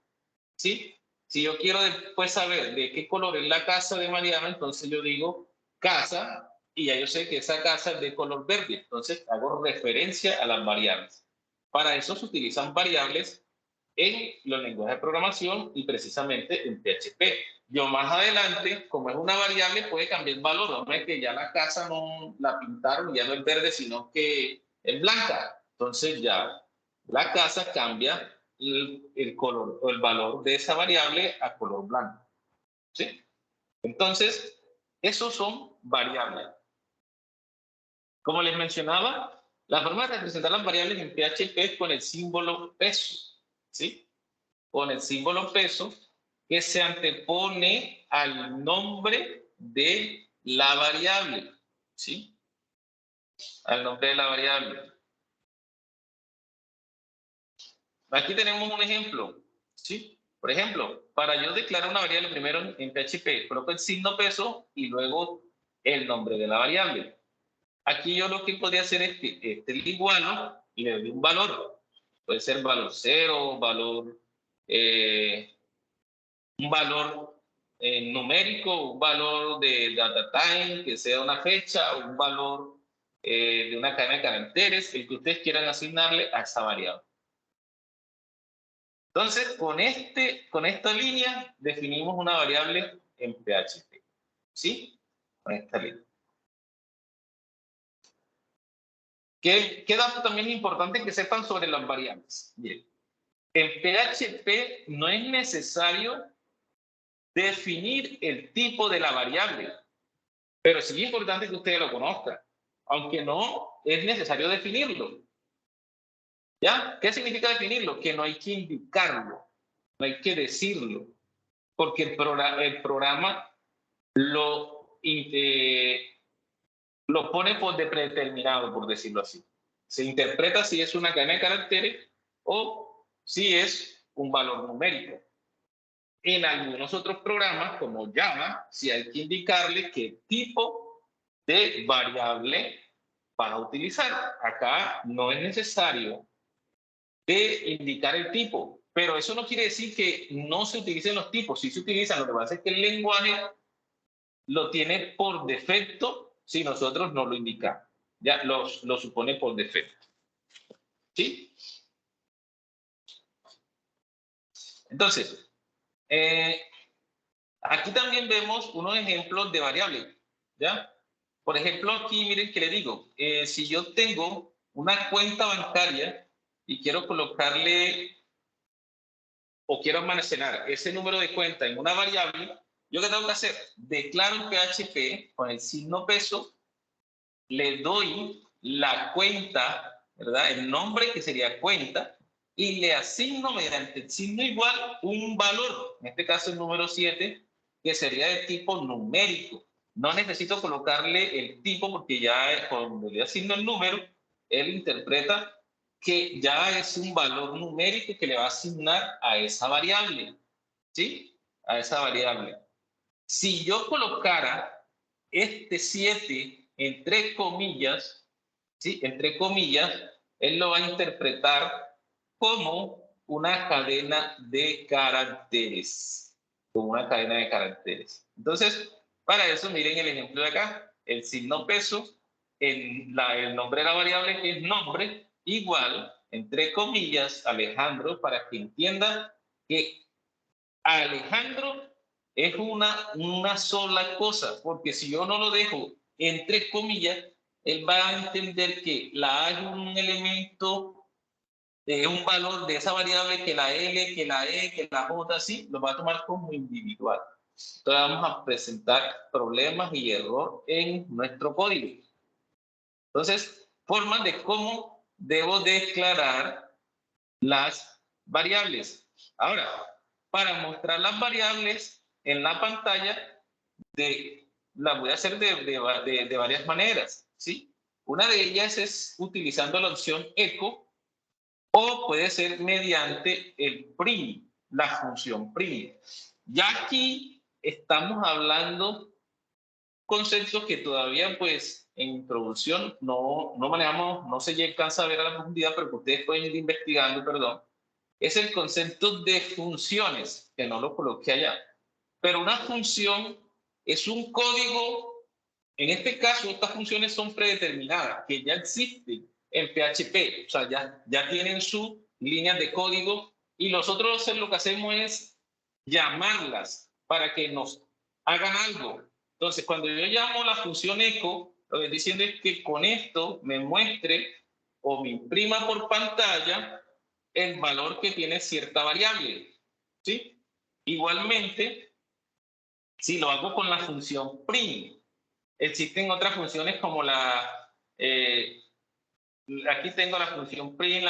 [SPEAKER 1] ¿sí? Si yo quiero después saber de qué color es la casa de Mariana, entonces yo digo casa y ya yo sé que esa casa es de color verde, entonces hago referencia a las variables. Para eso se utilizan variables en los lenguajes de programación y precisamente en PHP. Yo más adelante, como es una variable, puede cambiar el valor. No es que ya la casa no la pintaron, ya no es verde, sino que es blanca. Entonces ya la casa cambia el color o el valor de esa variable a color blanco. ¿Sí? Entonces, esos son variables. Como les mencionaba, la forma de representar las variables en PHP es con el símbolo peso. ¿Sí? Con el símbolo peso que se antepone al nombre de la variable, ¿sí? Al nombre de la variable. Aquí tenemos un ejemplo, ¿sí? Por ejemplo, para yo declarar una variable primero en PHP, coloco el signo peso y luego el nombre de la variable. Aquí yo lo que podría hacer es que este es igual, ¿no? Y le doy un valor. Puede ser valor 0, un valor numérico, un valor de data time, que sea una fecha, o un valor de una cadena de caracteres, el que ustedes quieran asignarle a esa variable. Entonces, con esta línea definimos una variable en PHP. ¿Sí? Con esta línea. ¿Qué dato también es importante que sepan sobre las variables? Bien. En PHP no es necesario definir el tipo de la variable, pero sí es importante que ustedes lo conozcan, aunque no es necesario definirlo. ¿Ya? ¿Qué significa definirlo? Que no hay que indicarlo, no hay que decirlo, porque el programa lo lo pone por de predeterminado, por decirlo así. Se interpreta si es una cadena de caracteres o si es un valor numérico. En algunos otros programas, como Java, sí hay que indicarle qué tipo de variable vas a utilizar. Acá no es necesario de indicar el tipo, pero eso no quiere decir que no se utilicen los tipos. Sí se utilizan, lo que pasa es que el lenguaje lo tiene por defecto si nosotros no lo indicamos. Ya lo supone por defecto. ¿Sí? Entonces, aquí también vemos unos ejemplos de variables. ¿Ya? Por ejemplo, aquí miren que le digo, si yo tengo una cuenta bancaria y quiero colocarle o quiero almacenar ese número de cuenta en una variable, ¿yo qué tengo que hacer? Declaro en PHP con el signo peso, le doy la cuenta, ¿verdad? El nombre que sería cuenta, y le asigno mediante el signo igual un valor, en este caso el número 7, que sería de tipo numérico. No necesito colocarle el tipo porque ya cuando le asigno el número, él interpreta que ya es un valor numérico que le va a asignar a esa variable, ¿sí? A esa variable. Si yo colocara este 7 entre comillas, ¿sí? Entre comillas, él lo va a interpretar como una cadena de caracteres. Como una cadena de caracteres. Entonces, para eso, miren el ejemplo de acá. El signo peso, el nombre de la variable que es nombre, igual, entre comillas, Alejandro, para que entienda que Alejandro es una sola cosa, porque si yo no lo dejo entre comillas, él va a entender que la A es un elemento, un valor de esa variable, que la L, que la E, que la J, así, lo va a tomar como individual. Entonces vamos a presentar problemas y error en nuestro código. Entonces, formas de cómo debo declarar las variables. Ahora, para mostrar las variables en la pantalla, las voy a hacer de varias maneras, ¿sí? Una de ellas es utilizando la opción echo o puede ser mediante el print, la función print. Ya aquí estamos hablando conceptos que todavía pues en introducción no manejamos, no se alcanza a ver a la profundidad, pero que ustedes pueden ir investigando, perdón. Es el concepto de funciones, que no lo coloqué allá. Pero una función es un código, en este caso estas funciones son predeterminadas, que ya existen en PHP, o sea, ya tienen su línea de código y nosotros lo que hacemos es llamarlas para que nos hagan algo. Entonces, cuando yo llamo la función echo, lo que estoy diciendo es que con esto me muestre o me imprima por pantalla el valor que tiene cierta variable, ¿sí? Igualmente, si lo hago con la función print, existen otras funciones como aquí tengo la función print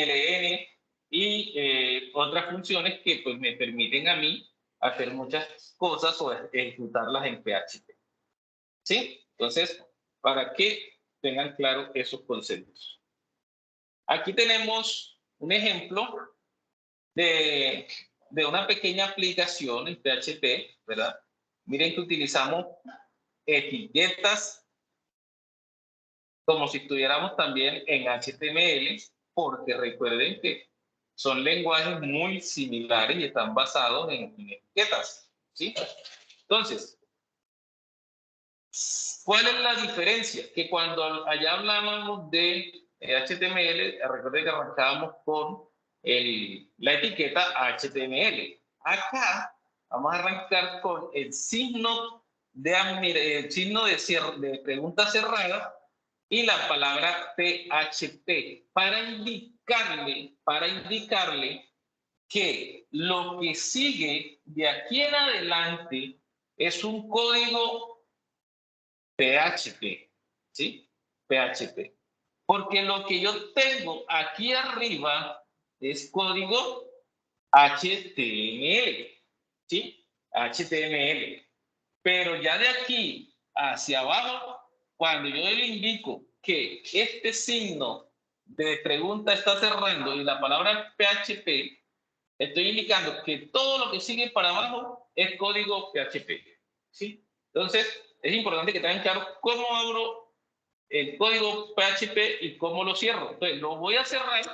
[SPEAKER 1] ln y otras funciones que pues me permiten a mí hacer muchas cosas o ejecutarlas en PHP, ¿sí? Entonces, para que tengan claro esos conceptos. Aquí tenemos un ejemplo de una pequeña aplicación en PHP, ¿verdad? Miren que utilizamos etiquetas como si estuviéramos también en HTML, porque recuerden que son lenguajes muy similares y están basados en etiquetas, ¿sí? Entonces, ¿cuál es la diferencia? Que cuando allá hablábamos de HTML, recuerden que arrancábamos con la etiqueta HTML. Acá vamos a arrancar con el signo de pregunta cerrada y la palabra PHP para indicarle que lo que sigue de aquí en adelante es un código PHP, ¿sí? PHP. Porque lo que yo tengo aquí arriba es código HTML, ¿sí? HTML. Pero ya de aquí hacia abajo, cuando yo le indico que este signo de pregunta está cerrando y la palabra PHP, estoy indicando que todo lo que sigue para abajo es código PHP, ¿sí? Entonces, es importante que tengan claro cómo abro el código PHP y cómo lo cierro. Entonces, lo voy a cerrar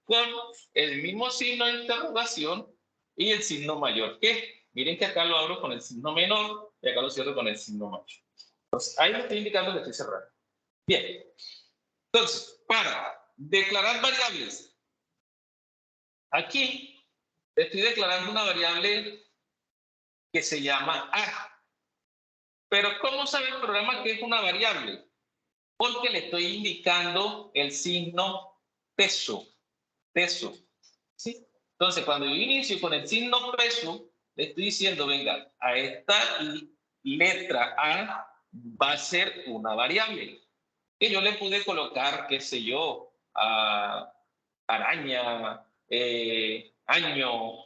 [SPEAKER 1] con el mismo signo de interrogación y el signo mayor que. Miren que acá lo abro con el signo menor y acá lo cierro con el signo mayor. Entonces, ahí me estoy indicando que estoy cerrando. Bien. Entonces, para declarar variables, aquí estoy declarando una variable que se llama A. Pero ¿cómo sabe el programa que es una variable? Porque le estoy indicando el signo peso. Peso. ¿Sí? Entonces, cuando yo inicio con el signo peso, le estoy diciendo, venga, a esta letra A va a ser una variable. Que yo le pude colocar, qué sé yo, araña, año,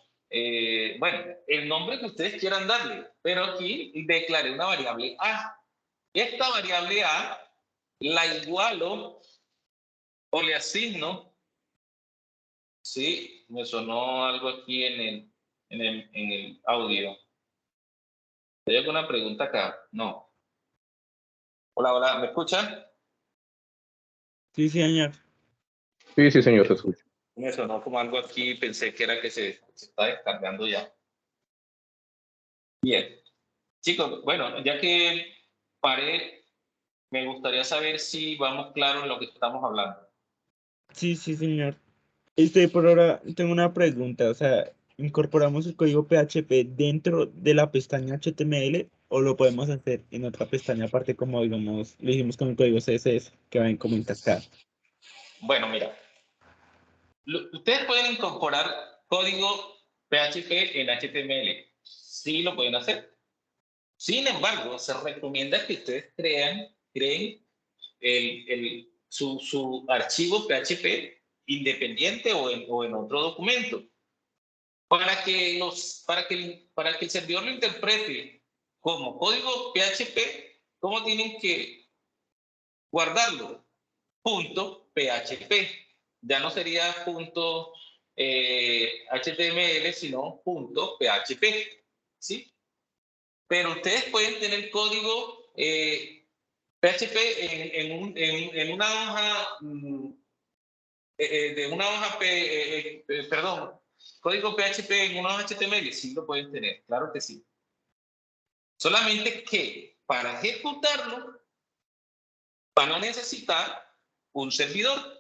[SPEAKER 1] bueno, el nombre que ustedes quieran darle, pero aquí declaré una variable A. Esta variable A la igualo o le asigno, sí, me sonó algo aquí en el audio. ¿Hay alguna pregunta acá? No. Hola, hola, ¿me escuchan?
[SPEAKER 2] Sí, señor.
[SPEAKER 3] Sí, sí, señor, se escucha.
[SPEAKER 1] Me sonó como algo aquí, pensé que era que se está descargando ya. Bien. Chicos, bueno, ya que paré, me gustaría saber si vamos claros en lo que estamos hablando.
[SPEAKER 2] Sí, sí, señor. Por ahora tengo una pregunta, o sea, ¿incorporamos el código PHP dentro de la pestaña HTML o lo podemos hacer en otra pestaña aparte como, digamos, lo hicimos con el código CSS que va en como en cascada?
[SPEAKER 1] Bueno, mira, ustedes pueden incorporar código PHP en HTML. Sí lo pueden hacer. Sin embargo, se recomienda que ustedes creen su archivo PHP independiente o en otro documento para que el servidor lo interprete como código PHP. ¿Cómo tienen que guardarlo? Punto PHP. Ya no sería punto HTML, sino punto PHP, ¿sí? Pero ustedes pueden tener código PHP en una hoja, de una hoja, perdón, código PHP en una hoja HTML, sí lo pueden tener, claro que sí. Solamente que para ejecutarlo van a necesitar un servidor.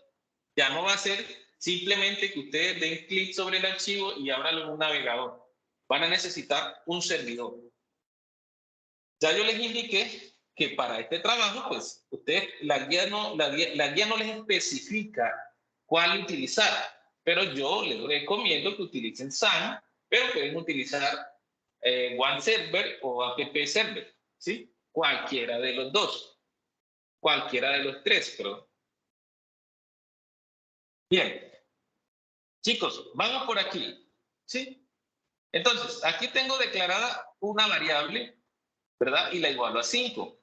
[SPEAKER 1] Ya no va a ser simplemente que ustedes den clic sobre el archivo y abran un navegador. Van a necesitar un servidor. Ya yo les indiqué que para este trabajo, pues, ustedes, la guía no les especifica cuál utilizar, pero yo les recomiendo que utilicen SAN, pero pueden utilizar OneServer o App Server, ¿sí? Cualquiera de los dos, cualquiera de los tres, pero bien. Chicos, vamos por aquí, ¿sí? Entonces, aquí tengo declarada una variable, ¿verdad? Y la igualo a 5.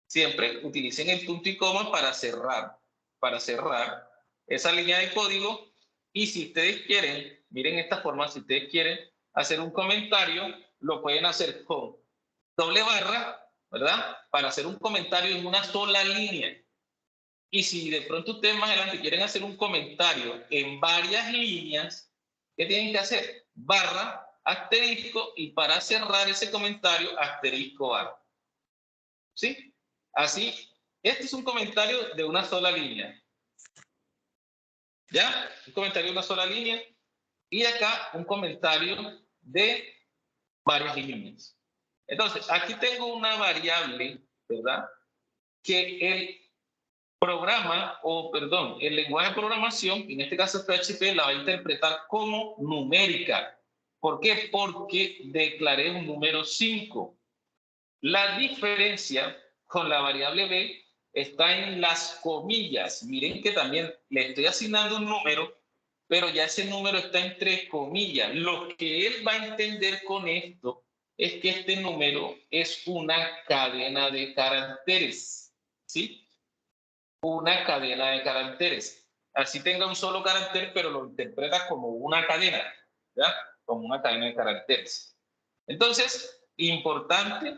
[SPEAKER 1] Siempre utilicen el punto y coma para cerrar esa línea de código. Y si ustedes quieren, miren esta forma, si ustedes quieren hacer un comentario, lo pueden hacer con doble barra, ¿verdad? Para hacer un comentario en una sola línea. Y si de pronto ustedes más adelante quieren hacer un comentario en varias líneas, ¿qué tienen que hacer? Barra, asterisco, y para cerrar ese comentario, asterisco barra. ¿Sí? Así, este es un comentario de una sola línea. ¿Ya? Un comentario de una sola línea. Y acá un comentario de varias líneas. Entonces, aquí tengo una variable, ¿verdad? Que el programa, el lenguaje de programación, en este caso PHP, la va a interpretar como numérica. ¿Por qué? Porque declaré un número 5. La diferencia con la variable b está en las comillas. Miren que también le estoy asignando un número, pero ya ese número está entre comillas. Lo que él va a entender con esto es que este número es una cadena de caracteres. ¿sí? Una cadena de caracteres. Así tenga un solo carácter, pero lo interpreta como una cadena, ¿ya? Como una cadena de caracteres. Entonces, importante,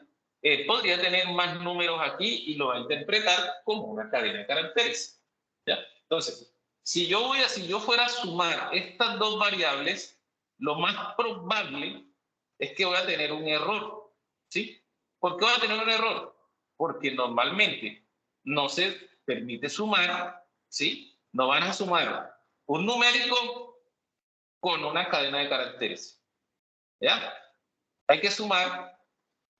[SPEAKER 1] podría tener más números aquí y lo va a interpretar como una cadena de caracteres, ¿ya? Entonces, si yo fuera a sumar estas dos variables, lo más probable es que voy a tener un error, ¿sí? ¿Por qué voy a tener un error? Porque normalmente no se permite sumar, ¿sí? No van a sumar un numérico con una cadena de caracteres, ¿ya? Hay que sumar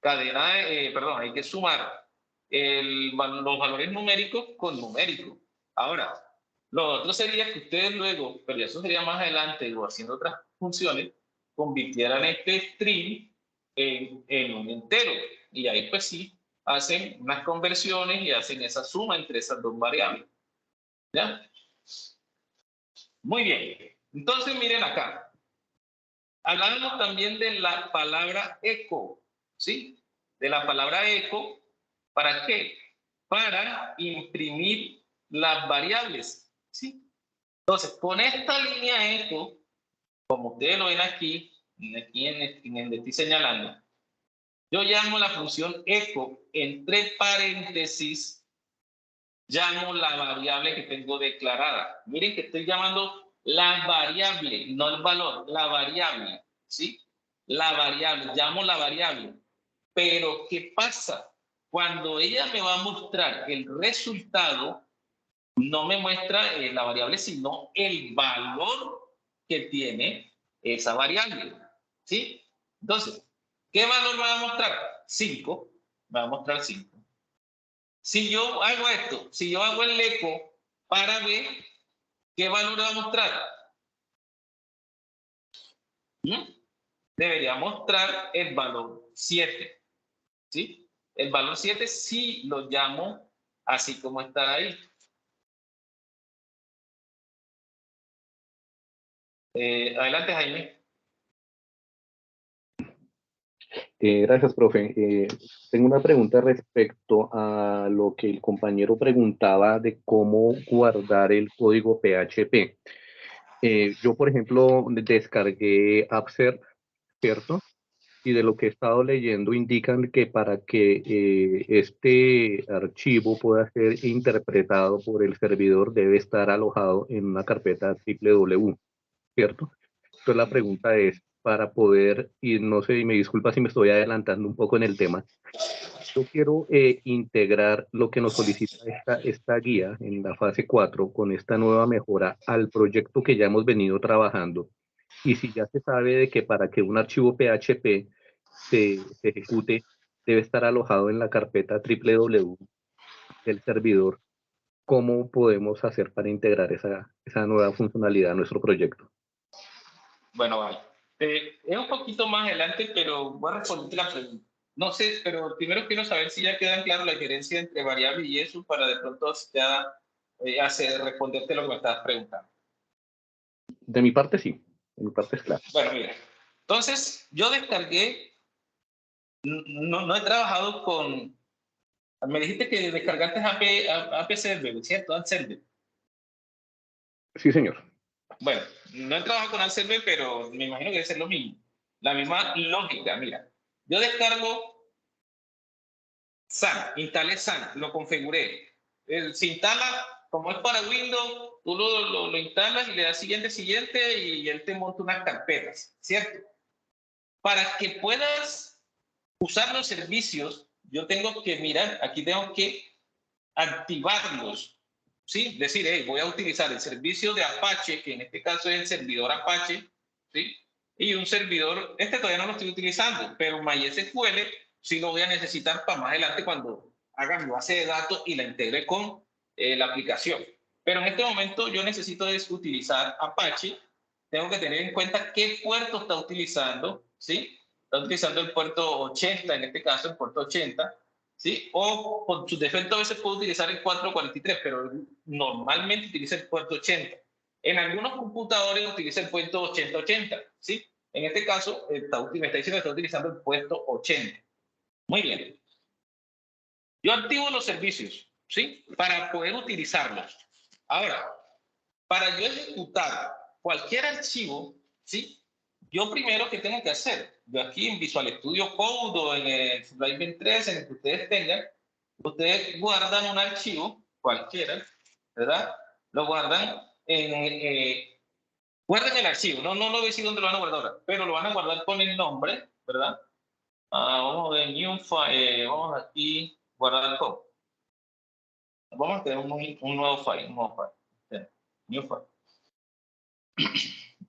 [SPEAKER 1] hay que sumar los valores numéricos con numéricos. Ahora, lo otro sería que ustedes luego, pero eso sería más adelante o haciendo otras funciones, convirtieran este string en un entero. Y ahí pues sí, hacen unas conversiones y hacen esa suma entre esas dos variables. ¿Ya? Muy bien. Entonces miren acá. Hablábamos también de la palabra echo, ¿sí? De la palabra echo, ¿para qué? Para imprimir las variables, ¿sí? Entonces, con esta línea echo, como ustedes lo ven aquí en el que estoy señalando, yo llamo la función echo, entre paréntesis, llamo la variable que tengo declarada. Miren que estoy llamando la variable, no el valor, la variable, ¿sí? La variable, llamo la variable. Pero, ¿qué pasa? Cuando ella me va a mostrar el resultado, no me muestra la variable, sino el valor que tiene esa variable, ¿sí? Entonces, ¿qué valor me va a mostrar? 5, me va a mostrar 5. Si yo hago esto, si yo hago el eco para ver qué valor va a mostrar, debería mostrar el valor 7, ¿sí? El valor 7 sí lo llamo así como está ahí. Adelante, Jaime.
[SPEAKER 3] Gracias, profe. Tengo una pregunta respecto a lo que el compañero preguntaba de cómo guardar el código PHP. Yo, por ejemplo, descargué Upser, ¿cierto? Y de lo que he estado leyendo indican que para que este archivo pueda ser interpretado por el servidor debe estar alojado en una carpeta www, ¿cierto? Entonces la pregunta es, para poder, y no sé, y me disculpa si me estoy adelantando un poco en el tema, yo quiero integrar lo que nos solicita esta guía en la fase 4 con esta nueva mejora al proyecto que ya hemos venido trabajando. Y si ya se sabe de que para que un archivo PHP se ejecute, debe estar alojado en la carpeta www del servidor, ¿cómo podemos hacer para integrar esa nueva funcionalidad a nuestro proyecto?
[SPEAKER 1] Bueno, vale. Es un poquito más adelante, pero voy a responderte la pregunta. No sé, pero primero quiero saber si ya quedan claras la diferencia entre variable y eso para de pronto ya responderte lo que me estabas preguntando.
[SPEAKER 3] De mi parte, sí. De mi parte es claro.
[SPEAKER 1] Bueno, mira. Entonces, yo descargué, no he trabajado con... Me dijiste que descargaste AP Server, ¿cierto? Ad Server.
[SPEAKER 3] Sí, señor.
[SPEAKER 1] Bueno, no he trabajado con Ad Server, pero me imagino que debe ser lo mismo. La misma lógica, mira. Yo descargo SAN, instalé SAN, lo configuré. Se instala, como es para Windows, tú lo instalas y le das siguiente, y él te monta unas carpetas, ¿cierto? Para que puedas usar los servicios, yo tengo que, mirar, aquí tengo que activarlos, ¿sí? Decir, hey, voy a utilizar el servicio de Apache, que en este caso es el servidor Apache, ¿sí? Y un servidor, este todavía no lo estoy utilizando, pero MySQL sí lo voy a necesitar para más adelante cuando haga mi base de datos y la integre con la aplicación. Pero en este momento yo necesito utilizar Apache, tengo que tener en cuenta qué puerto está utilizando, ¿sí? Está utilizando el puerto 80, en este caso el puerto 80, ¿sí? O por su defecto a veces puedo utilizar el 443, pero normalmente utiliza el puerto 80. En algunos computadores utiliza el puerto 8080, ¿sí? En este caso, me está diciendo que está utilizando el puerto 80. Muy bien. Yo activo los servicios. ¿sí? Para poder utilizarlos. Ahora, para yo ejecutar cualquier archivo, ¿sí? Yo primero, ¿qué tengo que hacer? Yo aquí en Visual Studio Code o en el Slide 3, en el que ustedes tengan, ustedes guardan un archivo, cualquiera, ¿verdad? Lo guardan guarden el archivo, no voy a decir dónde lo van a guardar ahora, pero lo van a guardar con el nombre, ¿verdad? Vamos a ver, new file, vamos aquí, guardar todo. Vamos a tener un nuevo file, new file,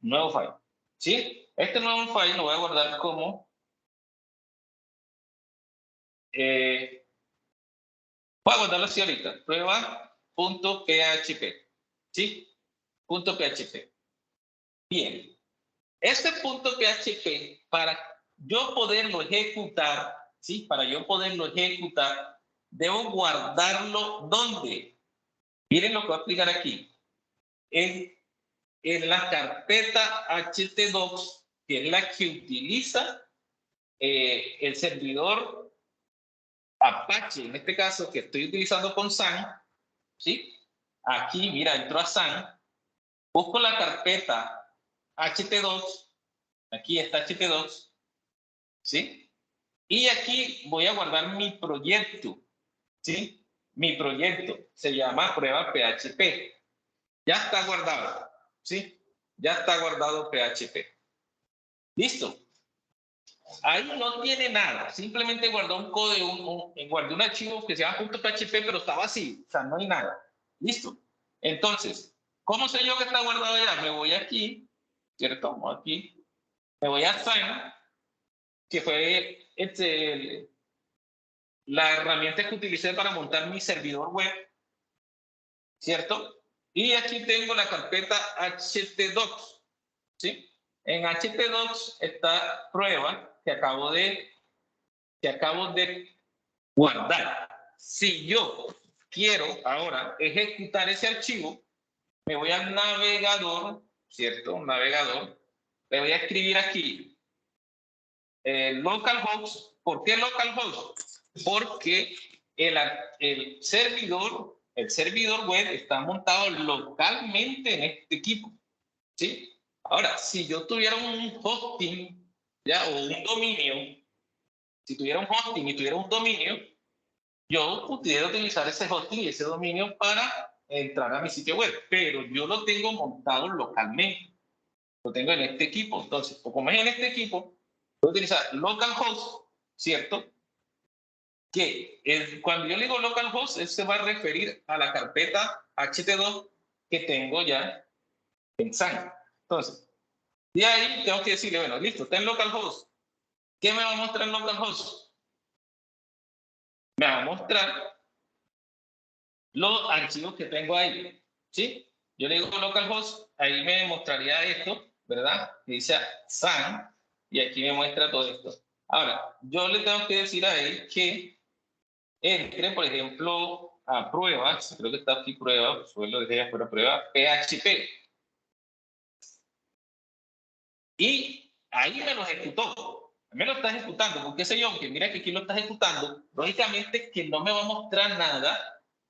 [SPEAKER 1] nuevo file, ¿sí? Este nuevo file lo voy a guardar como, voy a guardarlo así ahorita, prueba.php, ¿sí? .php. Bien, este .php, para yo poderlo ejecutar, ¿sí? Para yo poderlo ejecutar, debo guardarlo ¿dónde? Miren lo que voy a explicar aquí. En la carpeta htdocs, que es la que utiliza el servidor Apache, en este caso que estoy utilizando con SAN, ¿sí? Aquí, mira, entro a SAN, busco la carpeta htdocs, aquí está htdocs, ¿sí? Y aquí voy a guardar mi proyecto, ¿sí? Mi proyecto se llama prueba PHP. Ya está guardado, ¿sí? Ya está guardado PHP. Listo. Ahí no tiene nada. Simplemente guardó un código, guardé un archivo que se llama .php, pero está vacío. O sea, no hay nada. Listo. Entonces, ¿cómo sé yo que está guardado ya? Me voy aquí, ¿cierto? Aquí. Me voy a Sign, que fue la herramienta que utilicé para montar mi servidor web, ¿cierto? Y aquí tengo la carpeta htdocs, ¿sí? En htdocs está prueba que acabo de guardar. Si yo quiero ahora ejecutar ese archivo, me voy al navegador, ¿cierto? Navegador. Le voy a escribir aquí localhost. ¿Por qué localhost? Porque el servidor web está montado localmente en este equipo, ¿sí? Ahora, si yo tuviera un hosting, ¿ya? O un dominio, si tuviera un hosting y tuviera un dominio, yo pudiera utilizar ese hosting y ese dominio para entrar a mi sitio web, pero yo lo tengo montado localmente, lo tengo en este equipo. Entonces, como es en este equipo, voy a utilizar localhost, ¿cierto? Que cuando yo le digo localhost, se va a referir a la carpeta ht2 que tengo ya en SAN. Entonces, de ahí tengo que decirle, bueno, listo, está en localhost. ¿Qué me va a mostrar en localhost? Me va a mostrar los archivos que tengo ahí, ¿sí? Yo le digo localhost, ahí me mostraría esto, ¿verdad? Que dice SAN, y aquí me muestra todo esto. Ahora, yo le tengo que decir a él que entre, por ejemplo, a pruebas, creo que está aquí prueba, suelo dejar afuera prueba, PHP. Y ahí me lo ejecutó. Me lo está ejecutando, porque sé yo, que mira que aquí lo está ejecutando, lógicamente que no me va a mostrar nada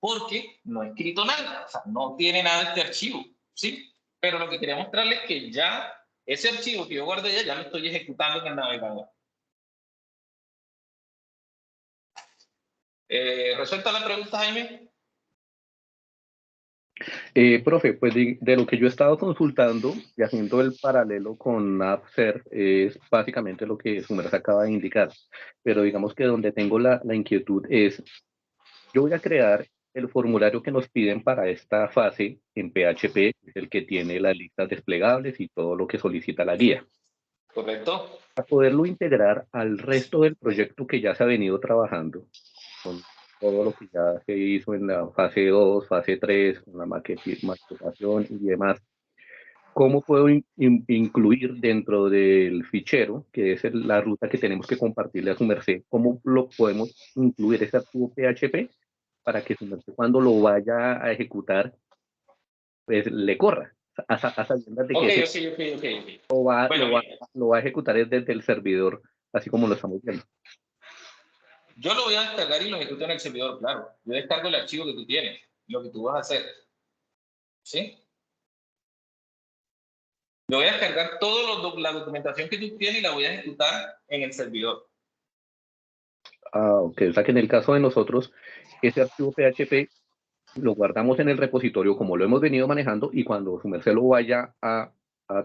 [SPEAKER 1] porque no he escrito nada, o sea, no tiene nada este archivo, ¿sí? Pero lo que quería mostrarles es que ya ese archivo que yo guardé ya lo estoy ejecutando en el navegador. ¿Resuelta la pregunta, Jaime?
[SPEAKER 3] Profe, pues de lo que yo he estado consultando y haciendo el paralelo con AppServe es básicamente lo que su merced acaba de indicar, pero digamos que donde tengo la inquietud es, yo voy a crear el formulario que nos piden para esta fase en PHP, que es el que tiene las listas desplegables y todo lo que solicita la guía.
[SPEAKER 1] Correcto.
[SPEAKER 3] Para poderlo integrar al resto del proyecto que ya se ha venido trabajando, con todo lo que ya se hizo en la fase 2, fase 3, con la maquetación y demás. ¿Cómo puedo incluir dentro del fichero, que es la ruta que tenemos que compartirle a su merced, cómo lo podemos incluir ese archivo PHP para que su merced cuando lo vaya a ejecutar, pues le corra, a sabiendas de que
[SPEAKER 1] Ok.
[SPEAKER 3] lo va a ejecutar desde el servidor, así como lo estamos viendo?
[SPEAKER 1] Yo lo voy a descargar y lo ejecuto en el servidor, claro. Yo descargo el archivo que tú tienes, lo que tú vas a hacer. ¿Sí? Yo voy a descargar toda la documentación que tú tienes y la voy a ejecutar en el servidor.
[SPEAKER 3] Ok, o sea que en el caso de nosotros, ese archivo PHP lo guardamos en el repositorio como lo hemos venido manejando y cuando su merced lo vaya a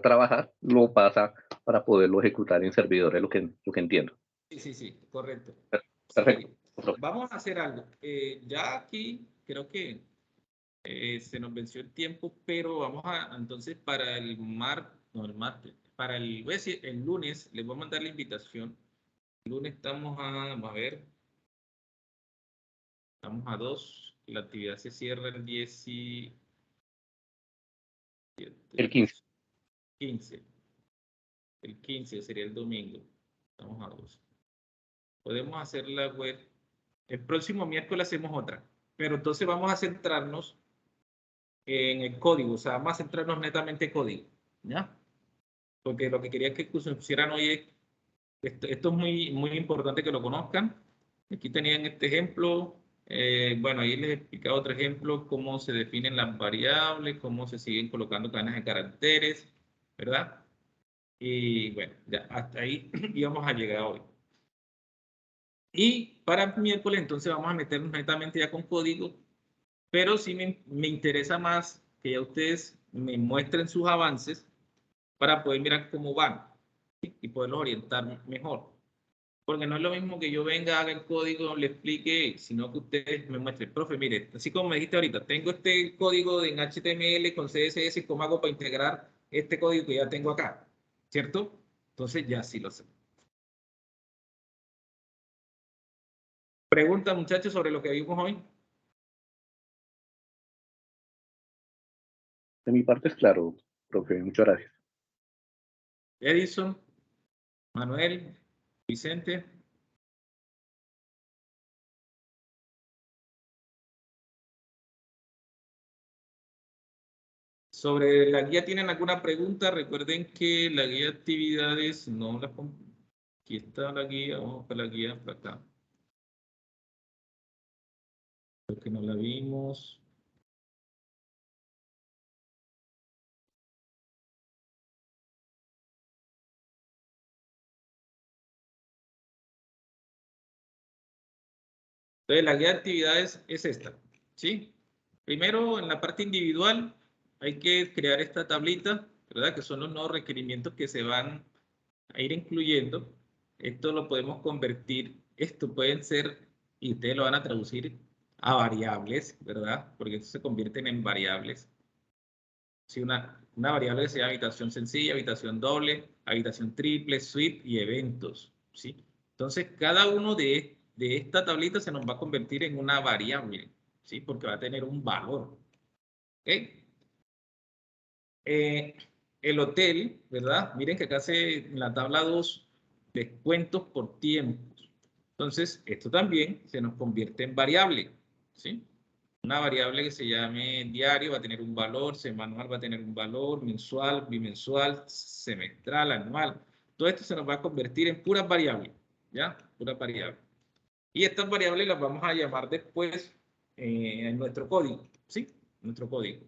[SPEAKER 3] trabajar, lo pasa para poderlo ejecutar en servidores, lo que entiendo.
[SPEAKER 2] Sí, correcto.
[SPEAKER 3] Perfecto.
[SPEAKER 2] Sí, vamos a hacer algo. Ya aquí creo que se nos venció el tiempo, pero vamos a, entonces para el martes, para el lunes, les voy a mandar la invitación. El lunes estamos vamos a ver, estamos a 2, la actividad se cierra el 17.
[SPEAKER 3] El 15.
[SPEAKER 2] 15. El 15 sería el domingo. Estamos a 2. Podemos hacer la web. El próximo miércoles hacemos otra. Pero entonces vamos a centrarnos en el código. O sea, vamos a centrarnos netamente en código. ¿Ya? Porque lo que quería que pusieran hoy es, esto es muy importante que lo conozcan. Aquí tenían este ejemplo. Bueno, ahí les he explicado otro ejemplo, cómo se definen las variables, cómo se siguen colocando cadenas de caracteres, ¿verdad? Y bueno, ya hasta ahí íbamos a llegar hoy. Y para el miércoles entonces vamos a meternos netamente ya con código, pero sí me interesa más que ya ustedes me muestren sus avances para poder mirar cómo van, ¿sí? Y poderlos orientar mejor. Porque no es lo mismo que yo venga, haga el código, le explique, sino que ustedes me muestren, profe, mire, así como me dijiste ahorita, tengo este código en HTML con CSS, ¿cómo hago para integrar este código que ya tengo acá? ¿Cierto? Entonces ya sí lo sé. Pregunta, muchachos, sobre lo que vimos hoy.
[SPEAKER 3] De mi parte es claro, profe. Muchas gracias.
[SPEAKER 2] Edison, Manuel, Vicente. Sobre la guía, ¿tienen alguna pregunta? Recuerden que la guía de actividades no la... Aquí está la guía, vamos para la guía para acá. Creo que no la vimos. Entonces, la guía de actividades es esta, ¿sí? Primero, en la parte individual, hay que crear esta tablita, ¿verdad? Que son los nuevos requerimientos que se van a ir incluyendo. Esto lo podemos convertir, esto pueden ser, y ustedes lo van a traducir a variables, ¿verdad? Porque esto se convierten en variables. Sí, una variable que sea habitación sencilla, habitación doble, habitación triple, suite y eventos, ¿sí? Entonces, cada uno de esta tablita se nos va a convertir en una variable, ¿sí? Porque va a tener un valor, ¿ok? El hotel, ¿verdad? Miren que acá en la tabla 2, descuentos por tiempos. Entonces, esto también se nos convierte en variable, ¿sí? Una variable que se llame diario va a tener un valor, semanal va a tener un valor, mensual, bimensual, semestral, anual. Todo esto se nos va a convertir en puras variables, ¿ya? Puras variables. Y estas variables las vamos a llamar después en nuestro código, ¿sí? Nuestro código.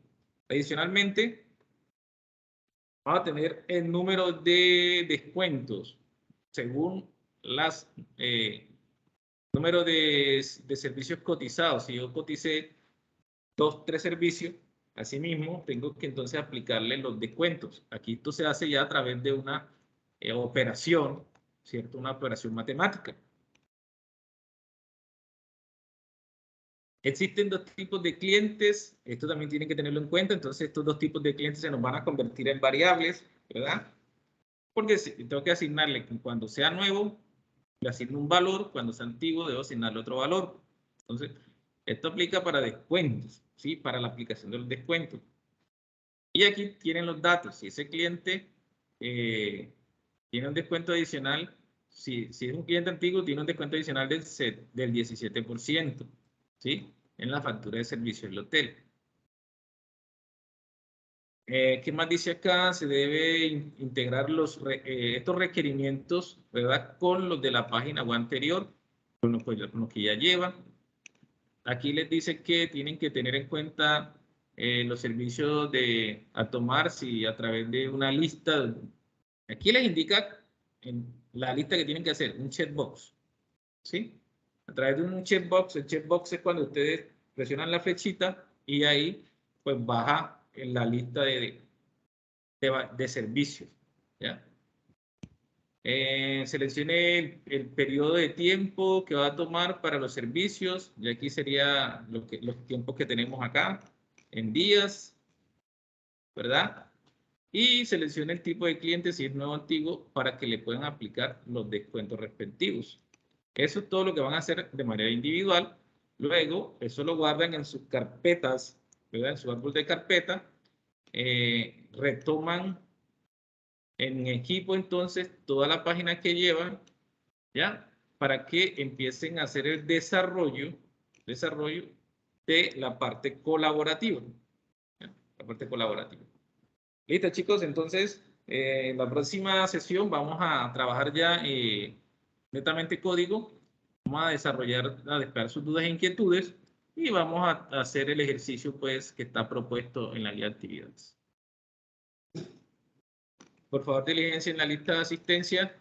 [SPEAKER 2] Adicionalmente, vamos a tener el número de descuentos según las número de servicios cotizados. Si yo coticé 2, 3 servicios, asimismo tengo que entonces aplicarle los descuentos. Aquí esto se hace ya a través de una operación, ¿cierto? Una operación matemática. Existen dos tipos de clientes, esto también tienen que tenerlo en cuenta, entonces estos dos tipos de clientes se nos van a convertir en variables, ¿verdad? Porque tengo que asignarle, cuando sea nuevo, le asigno un valor, cuando sea antiguo debo asignarle otro valor. Entonces, esto aplica para descuentos, ¿sí? Para la aplicación de los descuentos. Y aquí tienen los datos, si ese cliente tiene un descuento adicional, si es un cliente antiguo, tiene un descuento adicional del 17%, ¿sí? En la factura de servicio del hotel. ¿Qué más dice acá? Se debe integrar estos requerimientos, ¿verdad? Con los de la página web anterior.
[SPEAKER 5] con lo que ya llevan. Aquí les dice que tienen que tener en cuenta los servicios a tomar si a través de una lista. Aquí les indica en la lista que tienen que hacer, un checkbox. ¿Sí? A través de un checkbox, el checkbox es cuando ustedes presionan la flechita y ahí pues baja en la lista de servicios. ¿Ya? Seleccione el periodo de tiempo que va a tomar para los servicios, y aquí sería los tiempos que tenemos acá, en días, ¿verdad? Y seleccione el tipo de cliente, si es nuevo o antiguo, para que le puedan aplicar los descuentos respectivos. Eso es todo lo que van a hacer de manera individual. Luego, eso lo guardan en sus carpetas, ¿verdad? En su árbol de carpeta. Retoman en equipo entonces toda la página que llevan, ¿ya? Para que empiecen a hacer el desarrollo de la parte colaborativa. ¿Ya? La parte colaborativa. Listo, chicos, entonces en la próxima sesión vamos a trabajar ya netamente código. Vamos a despejar sus dudas e inquietudes y vamos a hacer el ejercicio pues que está propuesto en la guía de actividades. Por favor, diligencia en la lista de asistencia